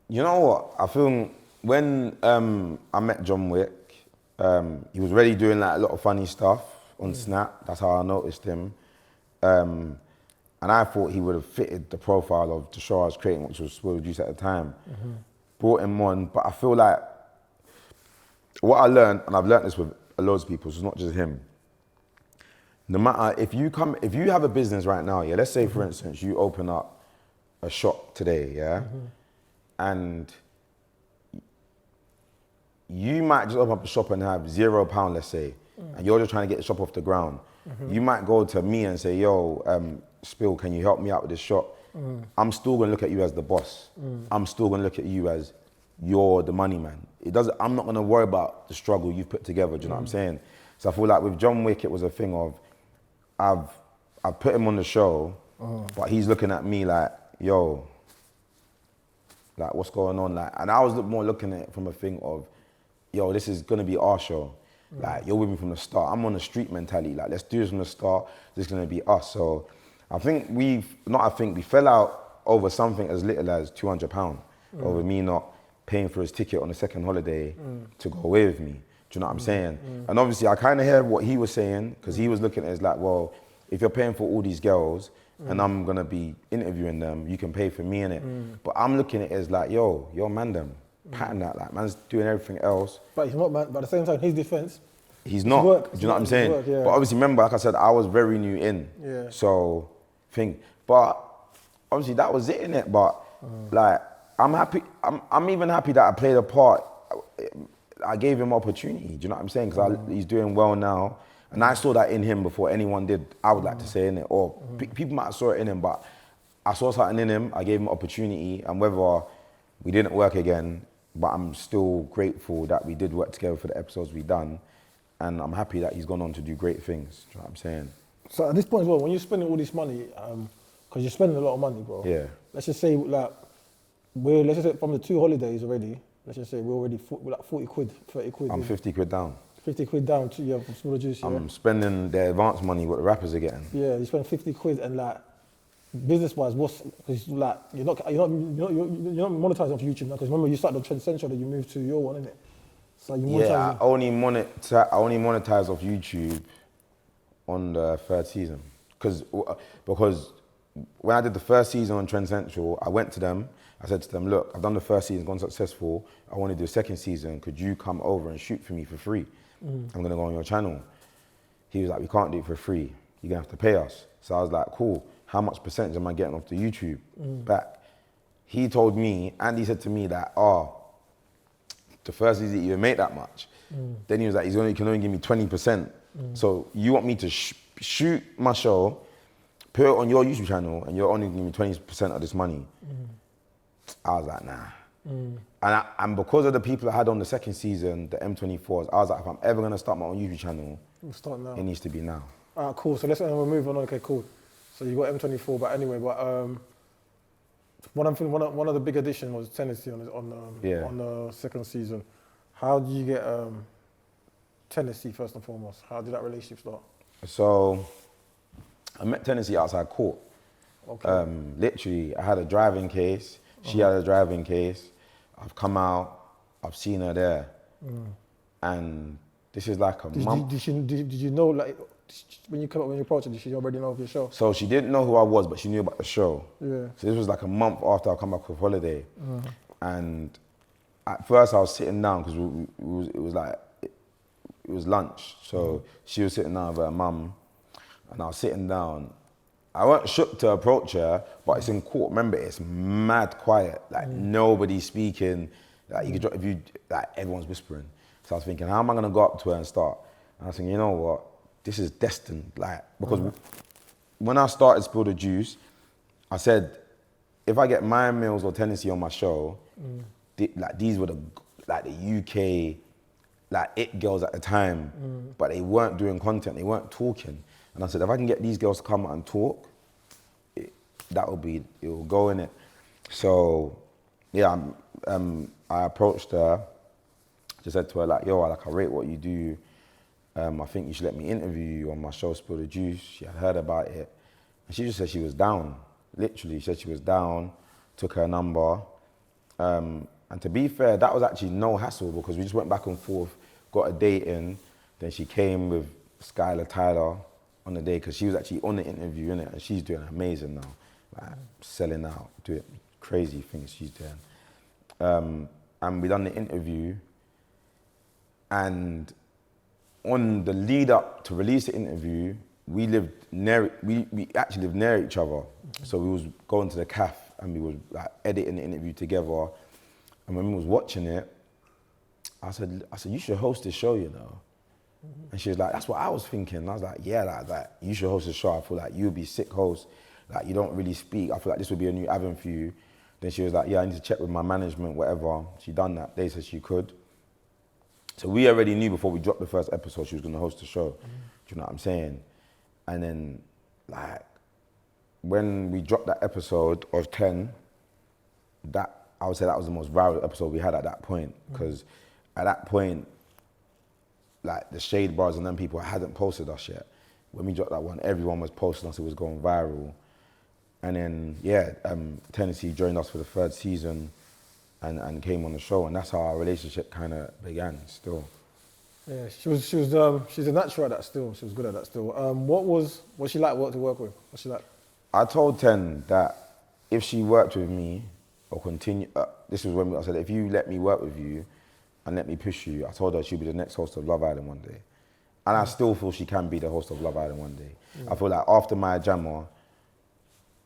You know what? I feel when I met John Wick, he was already doing like a lot of funny stuff on Snap. That's how I noticed him. And I thought he would have fitted the profile of the show I was creating, which was Spoiled Juice at the time. Brought him on, but I feel like what I learned, and I've learned this with loads of people, so it's not just him. No matter, if you have a business right now, yeah, let's say for instance, you open up a shop today, yeah, and you might just open up a shop and have £0, let's say, and you're just trying to get the shop off the ground. You might go to me and say, yo, Spill, can you help me out with this shop? I'm still gonna look at you as the boss. I'm still gonna look at you as you're the money man. I'm not gonna worry about the struggle you've put together, do you know what I'm saying? So I feel like with John Wick, it was a thing of, I've put him on the show, but he's looking at me like, yo, like what's going on? Like, and I was more looking at it from a thing of, yo, this is gonna be our show. Like, you're with me from the start. I'm on the street mentality. Like, let's do this from the start. This is gonna be us. So I think we fell out over something as little as £200 over me not paying for his ticket on the second holiday to go away with me. Do you know what I'm saying? And obviously I kind of heard what he was saying, because he was looking at it as like, well, if you're paying for all these girls and I'm gonna be interviewing them, you can pay for me in it. But I'm looking at it as like, yo, you're man them. Pattern that, like man's doing everything else. But he's not, man. But at the same time, his defense. He's not. Do you know what I'm saying? Work, yeah. But obviously, remember, like I said, I was very new in. Yeah. So, but obviously that was it, innit? But like, I'm happy. I'm even happy that I played a part. I gave him opportunity. Do you know what I'm saying? Because he's doing well now, and I saw that in him before anyone did. I would like to say in it, or people might have saw it in him, but I saw something in him. I gave him opportunity, and whether we didn't work again, but I'm still grateful that we did work together for the episodes we done, and I'm happy that he's gone on to do great things. Do you know what I'm saying? So at this point as well, when you're spending all this money, because you're spending a lot of money, bro. Yeah. Let's just say like let's just say from the 2 holidays already. Let's just say we're already like 40 quid, 30 quid. I'm 50 quid down. 50 quid down to from Smaller Juice. Yeah? I'm spending the advance money what the rappers are getting. Yeah, you spend 50 quid and like business-wise, because like you're not monetizing off YouTube now. Because remember you started on Trend Central, then you moved to your one, innit? So you monetize. Yeah, I only monetize off YouTube on the 3rd season, because when I did the 1st season on Trend Central, I went to them. I said to them, look, I've done the 1st season, gone successful. I want to do a 2nd season. Could you come over and shoot for me for free? I'm gonna go on your channel. He was like, we can't do it for free. You're gonna have to pay us. So I was like, cool. How much percentage am I getting off the YouTube back? He told me, and he said to me that, the 1st season you didn't make that much. Then he was like, he can only give me 20%. So you want me to shoot my show, put it on your YouTube channel, and you're only giving me 20% of this money. I was like, nah. And because of the people I had on the 2nd season, the M24s, I was like, if I'm ever gonna start my own YouTube channel, We'll start now. it needs to be now. Alright, cool. So we'll move on. Okay, cool. So you got M24, but anyway, one of the big additions was Tennessee on the 2nd season. How did you get Tennessee first and foremost? How did that relationship start? So I met Tennessee outside court. Okay. Literally, I had a driving case. She had a driving case. I've come out. I've seen her there, and this is like a month. Did you know, like, when you approached her, did she already know of your show? So she didn't know who I was, but she knew about the show. Yeah. So this was like a month after I come back from holiday, and at first I was sitting down because it was lunch. So she was sitting down with her mum, and I was sitting down. I wasn't shook to approach her, but it's in court. Remember, it's mad quiet. Like nobody's speaking. Like everyone's whispering. So I was thinking, how am I gonna go up to her and start? And I was thinking, you know what? this is destined. Like, because when I started Spill the Juice, I said, if I get Maya Mills or Tennessee on my show, like these were the UK, like it girls at the time, but they weren't doing content, they weren't talking. And I said, if I can get these girls to come out and talk, it will go in it. So, yeah, I approached her, just said to her, like, yo, like, I rate what you do. I think you should let me interview you on my show, Spill the Juice. She had heard about it. And she just said she was down. Literally, she said she was down, took her number. And to be fair, that was actually no hassle because we just went back and forth, got a date in. Then she came with Skylar Tyler on the day because she was actually on the interview, innit? And she's doing amazing now. Like, selling out, doing crazy things she's doing. And we done the interview. And on the lead up to release the interview, we actually lived near each other. So we was going to the cafe and we was like editing the interview together. And when we was watching it, I said, you should host this show, you know. And she was like, that's what I was thinking. And I was like, yeah, like you should host the show. I feel like you'd be sick host. Like you don't really speak. I feel like this would be a new avenue for you. Then she was like, yeah, I need to check with my management, whatever. She done that. They said she could. So we already knew before we dropped the first episode she was going to host the show. Do you know what I'm saying? And then, like, when we dropped that episode of 10, I would say that was the most viral episode we had at that point. Because at that point, like, the Shade Bars and them people hadn't posted us yet. When we dropped that one, everyone was posting us, it was going viral. And then, yeah, Tennessee joined us for the third season and came on the show, and that's how our relationship kind of began still. Yeah, she's a natural at that still. She was good at that still. What's she like to work with? What's she like? I told Ten that if she worked with me or continue, this was when I said, if you let me work with you and let me push you, I told her she'll be the next host of Love Island one day. And I still feel she can be the host of Love Island one day. I feel like after Maya Jama,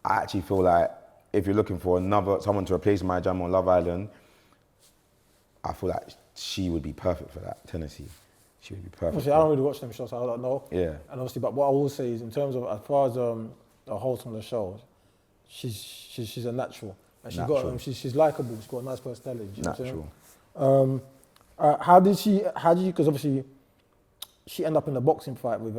I actually feel like if you're looking for someone to replace Maya Jama on Love Island, I feel like she would be perfect for that, Tennessee. She would be perfect. Obviously, I don't really watch them shows, so I don't know. Yeah. And obviously, but what I will say is, in terms of as far as a host on the show, she's a natural, and she's likable. She's got a nice personality. You know Natural. How did you? Because obviously, she ended up in a boxing fight with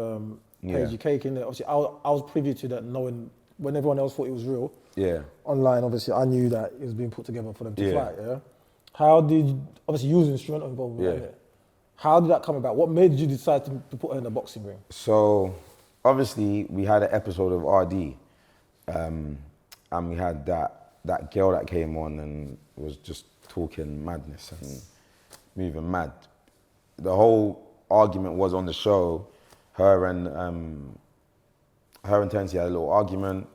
Paige Cake. In there, obviously, I was privy to that, knowing when everyone else thought it was real. Yeah. Online, obviously, I knew that it was being put together for them to fight. Yeah. How did obviously you was instrumental involved with that? How did that come about? What made you decide to put her in the boxing ring? So, obviously, we had an episode of RD, and we had that girl that came on and was just talking madness and moving mad. The whole argument was on the show. Her and Tennessee had a little argument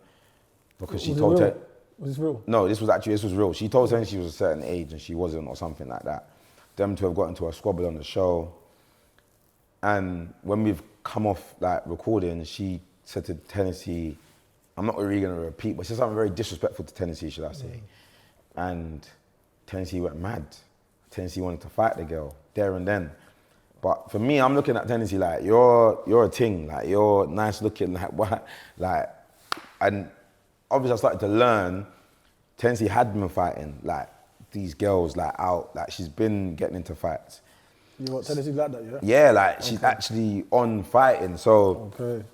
because she told her. Was this real? No, this was real. She told Tennessee she was a certain age and she wasn't, or something like that. Them to have got into a squabble on the show. And when we've come off like recording, she said to Tennessee, I'm not really gonna repeat, but she said something very disrespectful to Tennessee, should I say. And Tennessee went mad. Tennessee wanted to fight the girl there and then. But for me, I'm looking at Tennessee like, you're a ting, like you're nice looking, like what, like, and obviously I started to learn, Tennessee had been fighting, like, these girls, like, out, like, she's been getting into fights. You want Tennessee like that, yeah? Yeah, like, she's actually on fighting, so. Okay.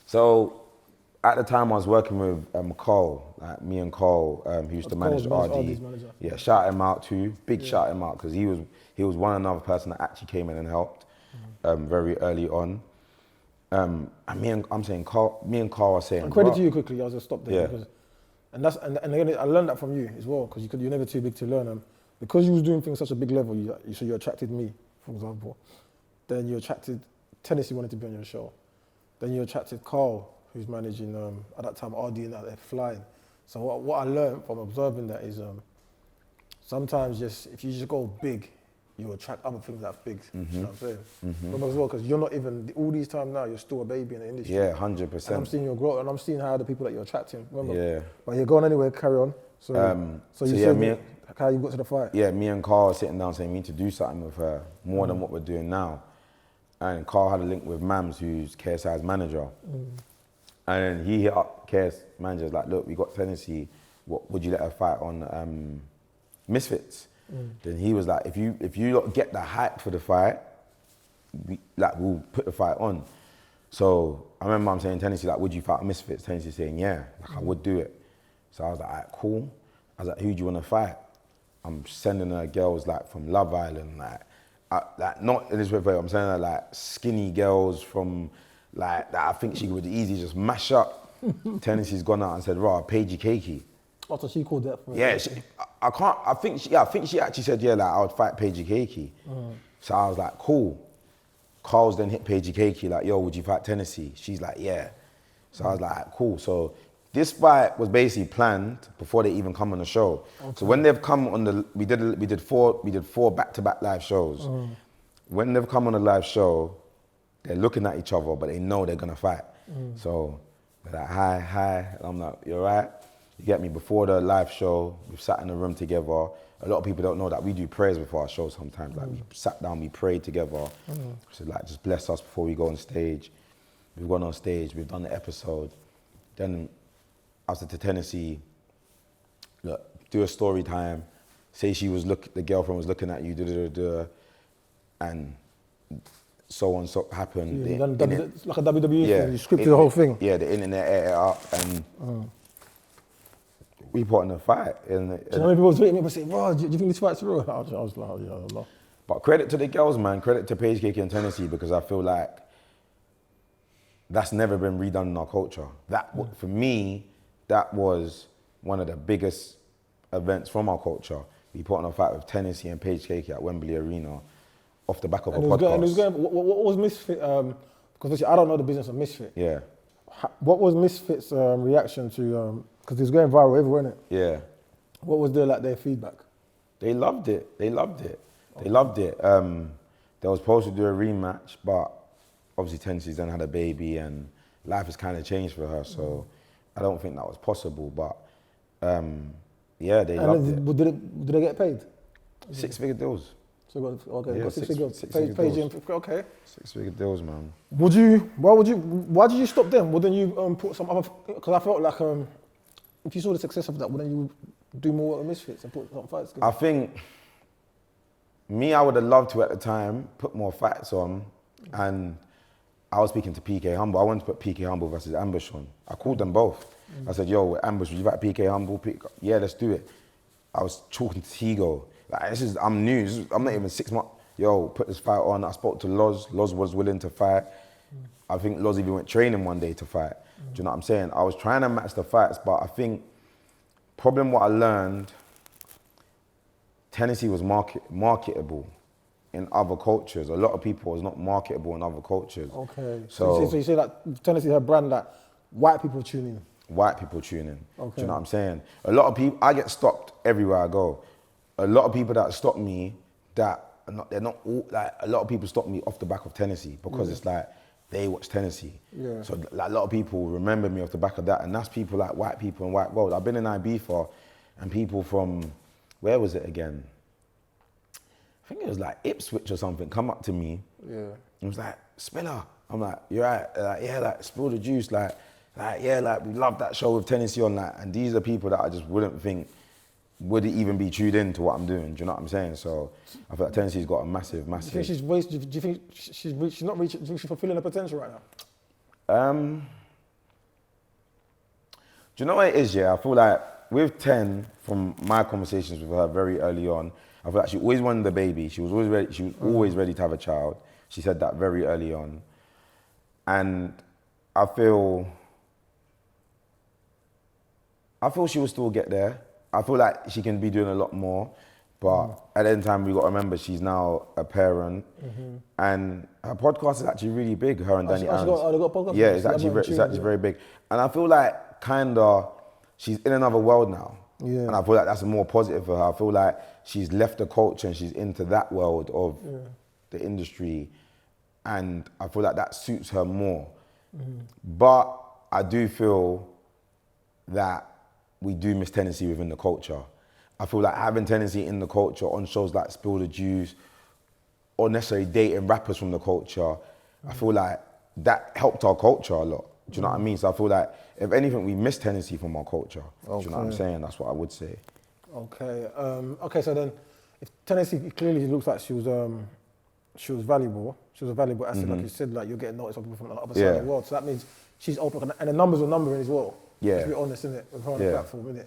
So, at the time I was working with Cole, like, me and Cole, who used to manage RD. Yeah, shout him out too, shout him out, because he was one another person that actually came in and helped very early on. And me and Carl are saying. And credit to you quickly. I'll just stop there. Yeah. Because, and again, I learned that from you as well, because you're never too big to learn. Because you was doing things such a big level, so you attracted me, for example. Then you attracted Tennessee wanted to be on your show. Then you attracted Carl, who's managing at that time RD and that they're flying. So what I learned from observing that is sometimes if you just go big, you attract other things that are big. You know what I'm saying? Remember as well, because you're not even, all these times now, you're still a baby in the industry. Yeah, 100%. And I'm seeing your growth, and I'm seeing how the people that you're attracting. Remember? Yeah. But you're going anywhere, carry on. So you said how you got to the fight. Yeah, me and Carl are sitting down saying we need to do something with her more than what we're doing now. and Carl had a link with Mams, who's KSI's manager. And he hit up KS managers like, look, we got Tennessee. What would you let her fight on Misfits? Then he was like, if you lot get the hype for the fight, we'll put the fight on. So I remember I'm saying Tennessee, like, would you fight on Misfits? Tennessee saying, yeah, like, I would do it. So I was like, all right, cool. I was like, who do you want to fight? I'm sending her girls like from Love Island, like not in this way, I'm sending her like skinny girls from like that I think she would easily just mash up. Tennessee's gone out and said, "Raw, Paigey Cakey." Oh, so she called that for Yeah, I think she actually said, yeah, like I would fight Paigey Cakey. So I was like, cool. Carl's then hit Paigey Cakey like, yo, would you fight Tennessee? She's like, yeah. So I was like, cool. So this fight was basically planned before they even come on the show. Okay. So when they've come on the, we did four back-to-back live shows. When they've come on a live show, they're looking at each other, but they know they're gonna fight. So they're like, hi, and I'm like, you all right? You get me? Before the live show, we've sat in a room together. A lot of people don't know that we do prayers before our show sometimes. Like we sat down, we prayed together. So like, just bless us before we go on stage. We've gone on stage, we've done the episode. Then I said to Tennessee, look, do a story time. Say the girlfriend was looking at you, and so on, so happened. Yeah, it's like a WWE thing, you scripted the whole thing. Yeah, the internet ate it up, and we put on a fight. And so many people was waiting me and saying, "Wow, do you think this fight's real?" I was like, "Oh, yeah, Allah." But credit to the girls, man. Credit to Paige Cake and Tennessee, because I feel like that's never been redone in our culture. For me, that was one of the biggest events from our culture. We put on a fight with Tennessee and Paige Cake at Wembley Arena off the back of a podcast. What was Misfit? Because I don't know the business of Misfit. Yeah. What was Misfit's reaction to? Because it was going viral everywhere, innit? Yeah. What was their feedback? They loved it. They loved it. They was supposed to do a rematch, but obviously Tennessee's then had a baby and life has kind of changed for her. So I don't think that was possible. But yeah, they loved it. Did they get paid? 6-figure deals. So got 6 figures. Okay. 6-figure deals, man. Why did you stop them? Wouldn't you put some other? Because I felt like if you saw the success of that, wouldn't you do more Misfits and put some fights? I think I would have loved to at the time put more fights on, and I was speaking to PK Humble. I wanted to put PK Humble versus Ambush on. I called them both. I said, yo, Ambush, would you fight PK Humble? Yeah, let's do it. I was talking to Tigo. Like, I'm new. I'm not even 6 months. Yo, put this fight on. I spoke to Loz. Loz was willing to fight. I think Loz even went training one day to fight. Do you know what I'm saying? I was trying to match the fights, but I think what I learned, Tennessee was marketable in other cultures. A lot of people was not marketable in other cultures. Okay. So you say that Tennessee had a brand that white people tune in. White people tune in. Okay. Do you know what I'm saying? A lot of people, I get stopped everywhere I go. A lot of people that stop me, they're not all, like, a lot of people stop me off the back of Tennessee because it's like, they watch Tennessee. Yeah. So like, a lot of people remember me off the back of that, and that's people like white people and white gold. I've been in Ibiza, and people from, where was it again? I think it was like Ipswich or something, come up to me. Yeah. And was like, Spiller. I'm like, you're right. Like, yeah, like, spill the juice. Like, yeah, like, we love that show with Tennessee on that. And these are people that I just wouldn't think would even be tuned in to what I'm doing. Do you know what I'm saying? So I feel like Tennessee's got a massive. Do you think she's not reaching? Do you think she's fulfilling her potential right now? Do you know what it is? Yeah, I feel like with 10, from my conversations with her very early on, I feel like she always wanted the baby. She was always ready. She was always ready to have a child. She said that very early on, and I feel she will still get there. I feel like she can be doing a lot more, but at the end of the time, we got to remember she's now a parent, and her podcast is actually really big, her and Danny Aaron. They got a podcast? Yeah, it's actually very big. And I feel like she's in another world now. Yeah. And I feel like that's more positive for her. I feel like she's left the culture and she's into that world of the industry, and I feel like that suits her more. But I do feel that we do miss Tennessee within the culture. I feel like having Tennessee in the culture on shows like Spill the Juice, or necessarily dating rappers from the culture, I feel like that helped our culture a lot. Do you know what I mean? So I feel like, if anything, we missed Tennessee from our culture. Do you know what I'm saying? That's what I would say. Okay. Okay. So then, if Tennessee clearly looks like she was valuable. She was a valuable asset, like you said. Like you're getting noticed by people from the other side of the world. So that means she's open, and the numbers were numbering as well. Yeah. Let's be honest, innit? With her on the platform, innit?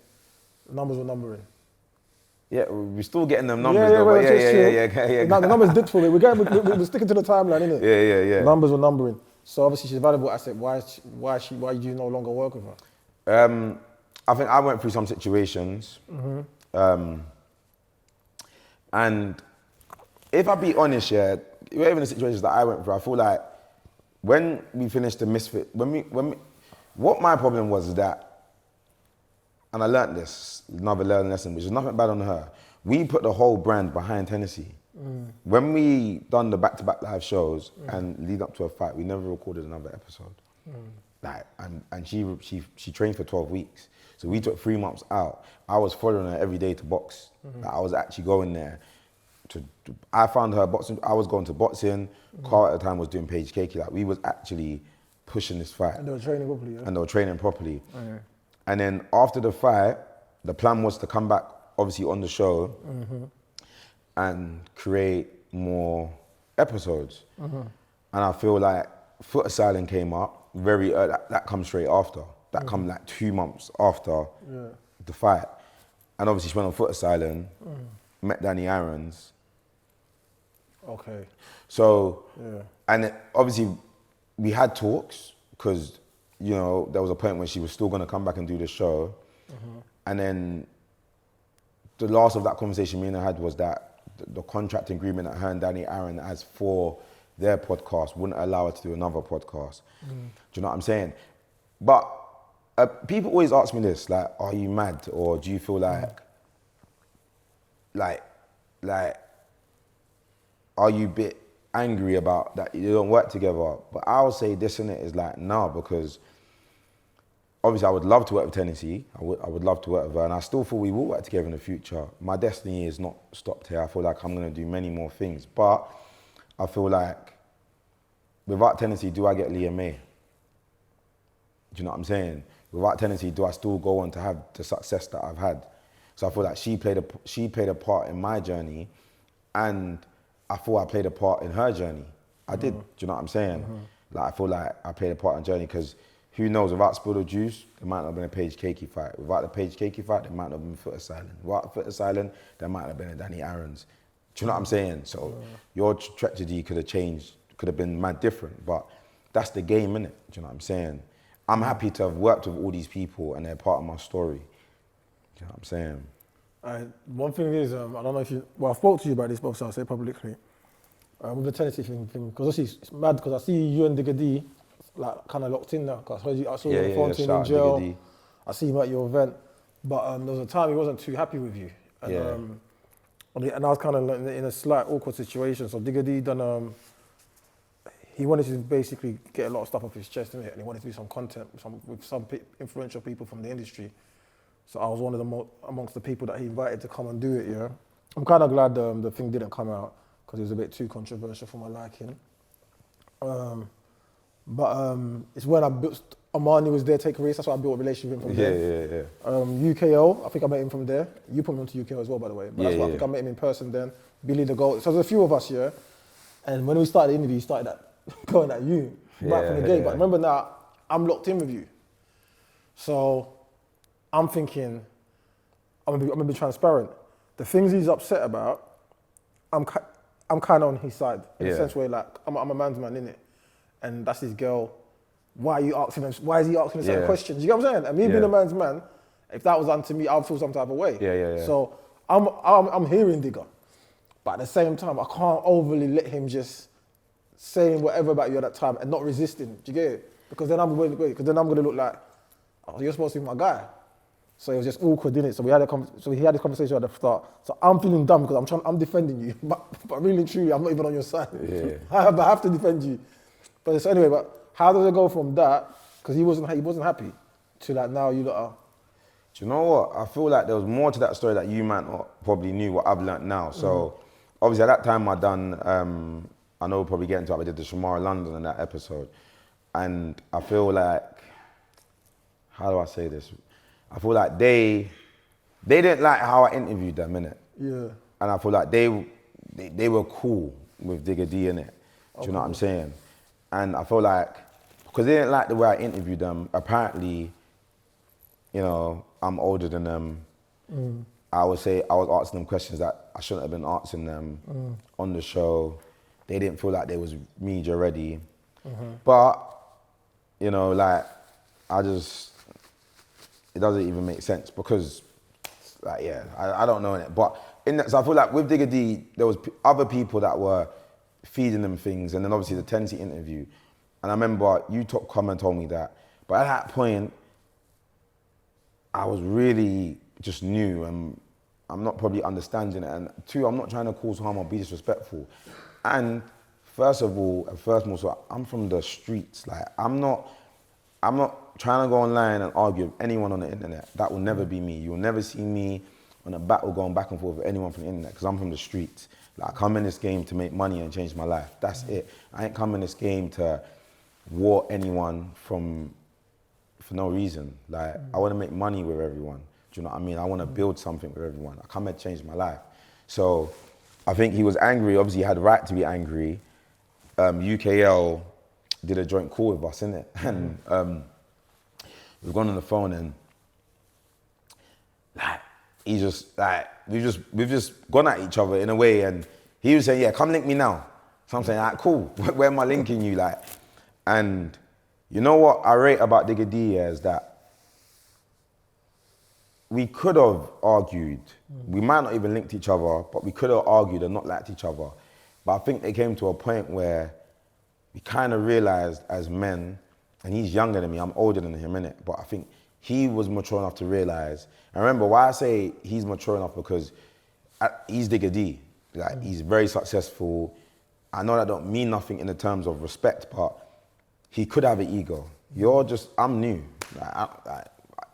The numbers were numbering. Yeah, we're still getting them numbers though. But yeah. Now the numbers dipped for me. We're sticking to the timeline, innit? Yeah. The numbers were numbering. So obviously she's a valuable asset. Why do you no longer work with her? I think I went through some situations, and if I be honest, yeah, even the situations that I went through, I feel like when we finished the Misfit, what my problem was is that, and I learned this, another learning lesson, which is nothing bad on her. We put the whole brand behind Tennessee. When we done the back-to-back live shows and lead up to a fight, we never recorded another episode. Like, and she trained for 12 weeks. So we took 3 months out. I was following her every day to box. Like, I was actually going there. I found her boxing. I was going to boxing. Carl at the time was doing Page Cakey. Like, we was actually pushing this fight. And they were training properly, yeah? And they were training properly. Okay. And then after the fight, the plan was to come back, obviously, on the show and create more episodes. And I feel like Foot Asylum came up very early. That comes straight after. That come like 2 months after the fight. And obviously she went on Foot Asylum, met Danny Aaron's. Okay. So, and obviously we had talks because, you know, there was a point when she was still going to come back and do the show. And then the last of that conversation me and her had was that the contract agreement that her and Danny Aaron has for their podcast wouldn't allow her to do another podcast. Do you know what I'm saying? But people always ask me this, like, are you mad? Or do you feel like, are you a bit angry about that you don't work together? But I would say this in it is like, no, because obviously I would love to work with Tennessee. I would love to work with her, and I still feel we will work together in the future. My destiny is not stopped here. I feel like I'm going to do many more things. But I feel like without Tennessee, do I get Liyah Mai? Do you know what I'm saying? Without Tennessee, do I still go on to have the success that I've had? So I feel like she played a part in my journey, and I thought I played a part in her journey. I did. Do you know what I'm saying? Like, I feel like I played a part in the journey because who knows, without Spill the Juice, there might not have been a Page Cakey fight. Without the Page Cakey fight, there might not have been Foot Asylum. Without Foot Asylum, there might have been a Danny Aaron's. Do you know what I'm saying? So your tragedy could have changed, could have been mad different, but that's the game, innit? Do you know what I'm saying? I'm happy to have worked with all these people and they're part of my story. Do you know what I'm saying? One thing is, I don't know if you, well, I spoke to you about this, but I'll say publicly. With the Tennessee thing, because obviously it's mad because I see you and Digga D like kind of locked in now. Because I saw you on the phone team in jail. I see him at your event, but there was a time he wasn't too happy with you, and I was kind of in a slight awkward situation. So Digga D done. He wanted to basically get a lot of stuff off his chest, innit? And he wanted to do some content with some influential people from the industry. So I was one of them amongst the people that he invited to come and do it, yeah. I'm kind of glad the thing didn't come out because it was a bit too controversial for my liking. But it's when I built, Amani was there, Take a Risk, that's why I built a relationship with him from there. UKO, I think I met him from there. You put me onto UKO as well, by the way. But that's why I think I met him in person then. Billy the Goat. So there's a few of us here. And when we started the interview, he started going at you right from the gate. But remember now, I'm locked in with you. So I'm thinking, I'm gonna be transparent. The things he's upset about, I'm kind of on his side in the sense where like I'm a man's man, innit? And that's his girl. Why are you asking him? Why is he asking him certain questions? You get what I'm saying? And me being a man's man, if that was done to me, I'd feel some type of way. So I'm hearing Digga, but at the same time, I can't overly let him just saying whatever about you at that time and not resisting. Do you get it? Because then I'm going to look like, oh, you're supposed to be my guy. So it was just awkward, didn't it? So he had this conversation at the start. So I'm feeling dumb because I'm defending you, but really truly, I'm not even on your side. I have to defend you. But so anyway, but how does it go from that? Because he wasn't happy to like now you lot are. Do you know what? I feel like there was more to that story that you might not probably knew what I've learnt now. So obviously at that time I I know we'll probably get into it, we did the Shamara London in that episode. And I feel like, how do I say this? I feel like they didn't like how I interviewed them, innit? Yeah. And I feel like they were cool with Digga D, innit? Do you know what I'm saying? And I feel like, because they didn't like the way I interviewed them, apparently, you know, I'm older than them. I would say I was asking them questions that I shouldn't have been asking them on the show. They didn't feel like they was media ready. But, you know, like, it doesn't even make sense because, like, yeah, I don't know it. But so I feel like with Digga D, there was other people that were feeding them things, and then obviously the Tensi interview. And I remember you come and told me that. But at that point, I was really just new, and I'm not probably understanding it. And two, I'm not trying to cause harm or be disrespectful. And first of all, so I'm from the streets. Like, I'm not trying to go online and argue with anyone on the internet. That will never be me. You'll never see me on a battle going back and forth with anyone from the internet, because I'm from the streets. Like, I come in this game to make money and change my life. That's it. I ain't come in this game to war anyone for no reason. Like, I want to make money with everyone. Do you know what I mean? I want to build something with everyone. I come here to change my life. So I think he was angry. Obviously, he had the right to be angry. UKL did a joint call with us, innit? And we've gone on the phone, and like, we've just gone at each other in a way, and he was saying, yeah, come link me now. So I'm saying, like, cool, where am I linking you? Like, and you know what I rate about Digga D is that we could have argued. We might not even linked each other, but we could have argued and not liked each other. But I think they came to a point where we kind of realized as men, and he's younger than me, I'm older than him, innit? But I think he was mature enough to realize. And remember, why I say he's mature enough, because he's Digga D. Like, he's very successful. I know that don't mean nothing in the terms of respect, but he could have an ego. I'm new.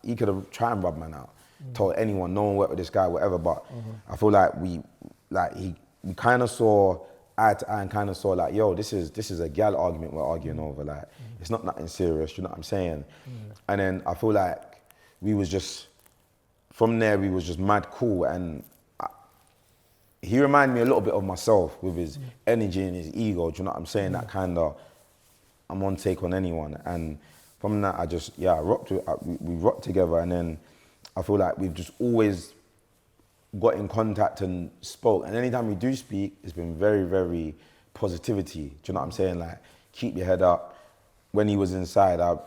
He could have tried and rubbed man out. Told anyone, no one worked with this guy, whatever, but I feel like we kind of saw eye to eye and kind of saw like, yo, this is a gal argument we're arguing over. Like, it's not nothing serious, you know what I'm saying? And then I feel like from there, we was just mad cool. And he reminded me a little bit of myself with his energy and his ego, do you know what I'm saying? That kind of, I'm on take on anyone. And from that, we rocked together. And then I feel like we've just always got in contact and spoke. And anytime we do speak, it's been very, very positivity. Do you know what I'm saying? Like, keep your head up. When he was inside, I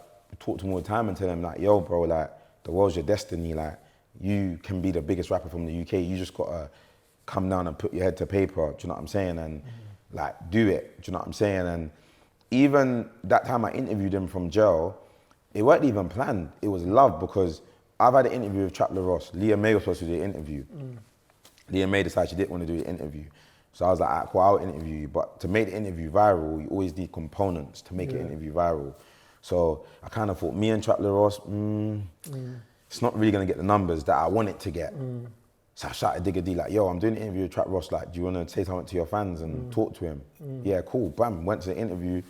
talked to him all the time and tell him like, yo, bro, like, the world's your destiny. Like, you can be the biggest rapper from the UK. You just gotta come down and put your head to paper. Do you know what I'm saying? And like, do it. Do you know what I'm saying? And even that time I interviewed him from jail, it wasn't even planned. It was love, because I've had an interview with Trap Ross. Liyah Mai was supposed to do the interview. Liyah Mai decided she didn't want to do the interview. So I was like, all right, cool, I'll interview you. But to make the interview viral, you always need components to make an interview viral. So I kind of thought, me and Trap Ross, it's not really going to get the numbers that I want it to get. So I shouted Digga D like, yo, I'm doing an interview with Trap Ross. Like, do you want to say something to your fans and talk to him? Yeah, cool, bam, went to the interview,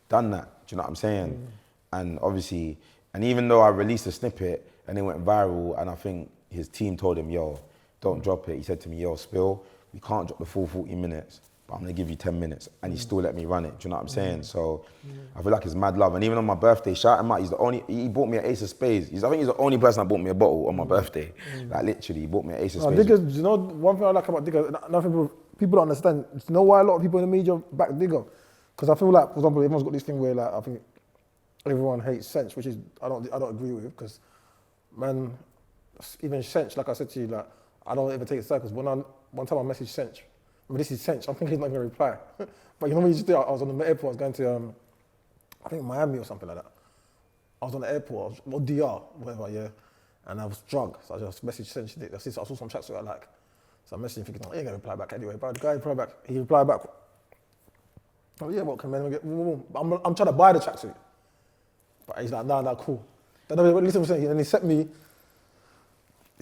done that. Do you know what I'm saying? And obviously, and even though I released a snippet and it went viral, and I think his team told him, yo, don't drop it. He said to me, yo, Spill, we can't drop the full 40 minutes, but I'm gonna give you 10 minutes. And he still let me run it. Do you know what I'm saying? So I feel like it's mad love. And even on my birthday, shout him out, he bought me an Ace of Spades. I think he's the only person that bought me a bottle on my birthday. Like, literally, he bought me an Ace of Spades. Digga, you know, one thing I like about Digga, nothing people don't understand. You know why a lot of people in the media back Digga? Because I feel like, for example, everyone's got this thing where, like, I think everyone hates Sense, which is I don't agree with, because man, even Sense, like I said to you, like, I don't ever take it serious. One time I messaged Sense, this is Sense, I'm thinking he's not going to reply. But you know what you just do? I was on the airport, I was going to, I think Miami or something like that. I was on the airport, or DR, whatever, yeah. And I was drunk, so I just messaged Sense. I saw some tracks that I like. So I messaged him thinking, oh, he ain't going to reply back anyway. But the guy replied back, oh yeah, what can man get? I'm trying to buy the tracksuit. But he's like, nah, cool. Then listen to him, and he sent me,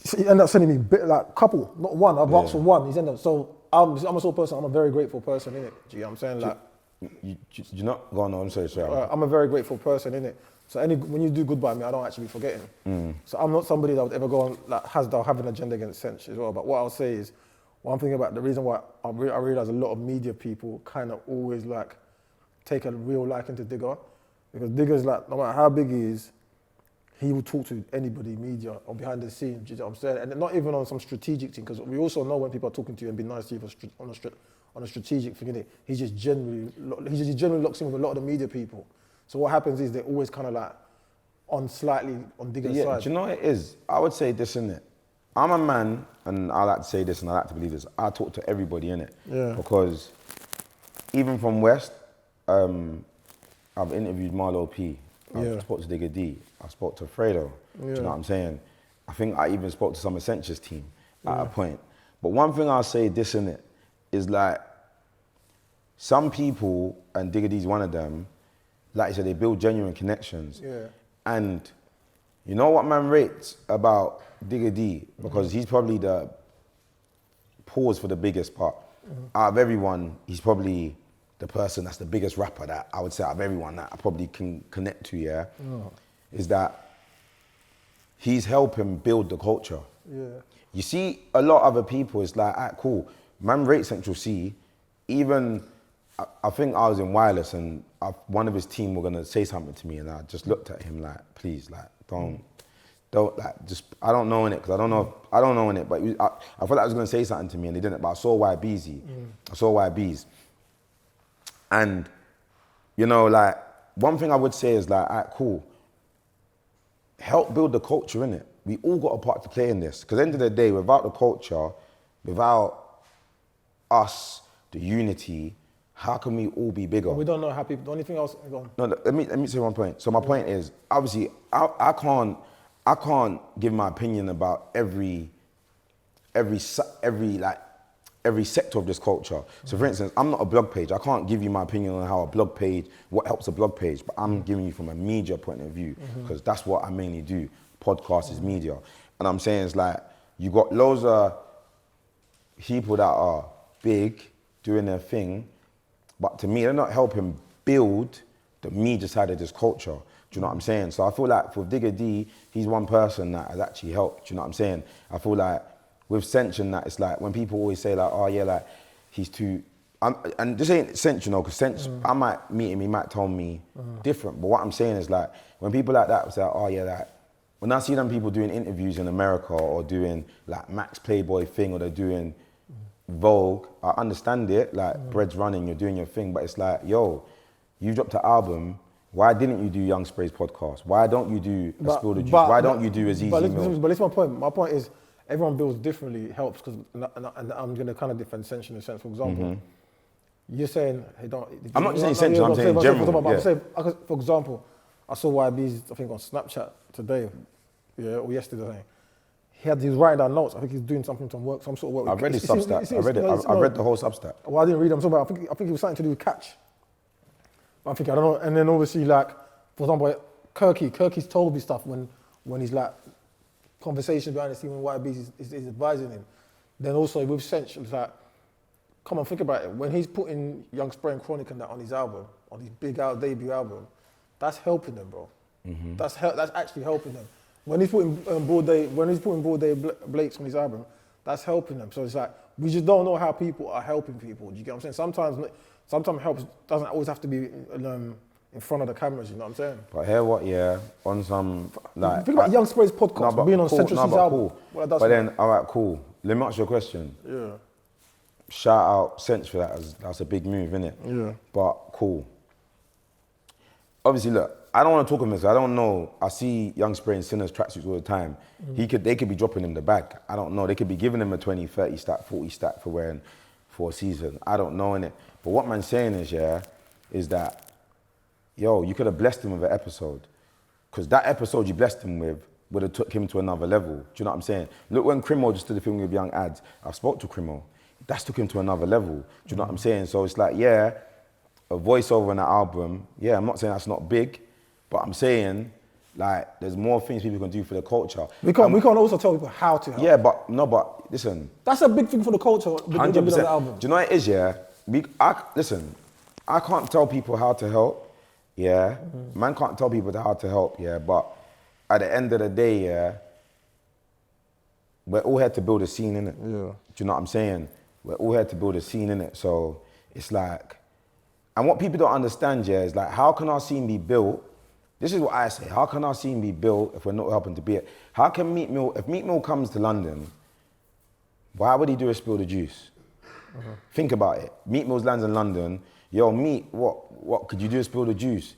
he ended up sending me like a couple, not one. I've asked for one. He's ended up, so I'm a sort of person, I'm a very grateful person, innit? Do you know what I'm saying? Like, you're not going on, sorry. I'm a very grateful person, innit? So when you do good by me, I don't actually be forgetting. So I'm not somebody that would ever go on, like, they'll have an agenda against Sench as well. But what I'll say is, one thing about the reason why I realize a lot of media people kind of always like take a real liking to Digga, because Digga's like, no matter how big he is, he will talk to anybody, media, or behind the scenes, you know what I'm saying? And not even on some strategic thing, because we also know when people are talking to you and being nice to you on a strategic thing, innit? He just generally locks in with a lot of the media people. So what happens is they're always kind of like slightly on Digga's side. Do you know what it is? I would say this, innit? I'm a man, and I like to say this and I like to believe this, I talk to everybody, innit? Yeah. Because even from West, I've interviewed Marlo P. I spoke to Digga D. I spoke to Fredo. Do you know what I'm saying? I think I even spoke to some Essentials team at a point. But one thing I'll say this, innit, is like, some people, and Digga D's one of them, like I said, they build genuine connections. Yeah. And you know what man rates about Digga D? Because he's probably the pause for the biggest part. Out of everyone, he's probably the person that's the biggest rapper that I would say out of everyone that I probably can connect to, is that he's helping build the culture. Yeah. You see, a lot of other people, it's like, alright, cool. Man rate Central C, even, I think I was in Wireless and one of his team were gonna say something to me and I just looked at him like, please, like, don't, like, just, I don't know in it, because I don't know in it, but I felt like I was gonna say something to me and they didn't, but I saw YBZ. I saw YB's. And, you know, like, one thing I would say is like, alright, cool. Help build the culture, innit? We all got a part to play in this. Because at the end of the day, without the culture, without us, the unity, how can we all be bigger? We don't know how people, the only thing else, go on. No, let me say one point. So my point is, obviously, I can't give my opinion about every sector of this culture. So for instance, I'm not a blog page. I can't give you my opinion on how a blog page, what helps a blog page, but I'm giving you from a media point of view, because that's what I mainly do. Podcast is media. And I'm saying it's like, you got loads of people that are big, doing their thing, but to me, they're not helping build the media side of this culture. Do you know what I'm saying? So I feel like for Digga D, he's one person that has actually helped. Do you know what I'm saying? I feel like with Sench and that, it's like when people always say like, oh yeah, like he's too, and this ain't Sench, you know, because Sench, I might meet him, he might tell me different. But what I'm saying is like, when people like that say, oh yeah, like, when I see them people doing interviews in America or doing like Max Playboy thing or they're doing Vogue, I understand it, like bread's running, you're doing your thing, but it's like, yo, you dropped an album, why didn't you do Young Spray's podcast? Why don't you do a Spill the Juice? Why don't you do Azizi Milk? But listen, my point. My point is, everyone builds differently, it helps, because, and I'm going to kind of defend Sench in a sense. For example, you're saying, hey, don't... I'm not just saying Sench, I'm saying general. I'm saying, for example, I saw YB's, I think on Snapchat today, or yesterday, he was writing down notes. I think he's doing something from work, some sort of work. I've read his Substack. I read it. I read the whole Substack. Well, I didn't read them. I think it was something to do with catch. But I'm thinking, I don't know. And then obviously, like, for example, Kirky's told me stuff when he's like, conversations behind the scene when YB is advising him. Then also with Sench, it's like, come on, think about it. When he's putting Young Spray and Chronic and that on his album, on his big debut album, that's helping them, bro. That's actually helping them. When he's putting Broad Day Blakes on his album, that's helping them. So it's like, we just don't know how people are helping people. Do you get what I'm saying? Sometimes help doesn't always have to be in front of the cameras, you know what I'm saying? But hear what, on some, like... Think about Young Spray's podcast, being on Central C's album. Cool. But then, all right, cool. Let me ask you a question. Yeah. Shout out Sench for that. That's a big move, innit? Yeah. But cool. Obviously, look, I don't want to talk on this. I don't know. I see Young Spray in Sinners tracksuits all the time. They could be dropping him the bag. I don't know. They could be giving him a 20, 30 stack, 40 stack for wearing for a season. I don't know, innit? But what man's saying is that, yo, you could have blessed him with an episode. Because that episode you blessed him with would have took him to another level. Do you know what I'm saying? Look, when Crimo just did the film with Young Ads, I spoke to Crimo. That's took him to another level. Do you know what I'm saying? So it's like, a voiceover on an album, I'm not saying that's not big, but I'm saying, like, there's more things people can do for the culture. We can't also tell people how to help. Yeah, but listen. That's a big thing for the culture. 100%. Do you know what it is, listen, I can't tell people how to help, yeah. Man can't tell people how to help, yeah. But at the end of the day, yeah, we're all here to build a scene, innit? Yeah. Do you know what I'm saying? We're all here to build a scene, innit? So it's like, and what people don't understand, yeah, is like, how can our scene be built? This is what I say. How can our scene be built if we're not helping to be it? How can Meat Mill, if Meat Mill comes to London, why would he do a Spill the Juice? Think about it. Meat Mill's lands in London. Yo, Meat, what could you do a Spill the Juice?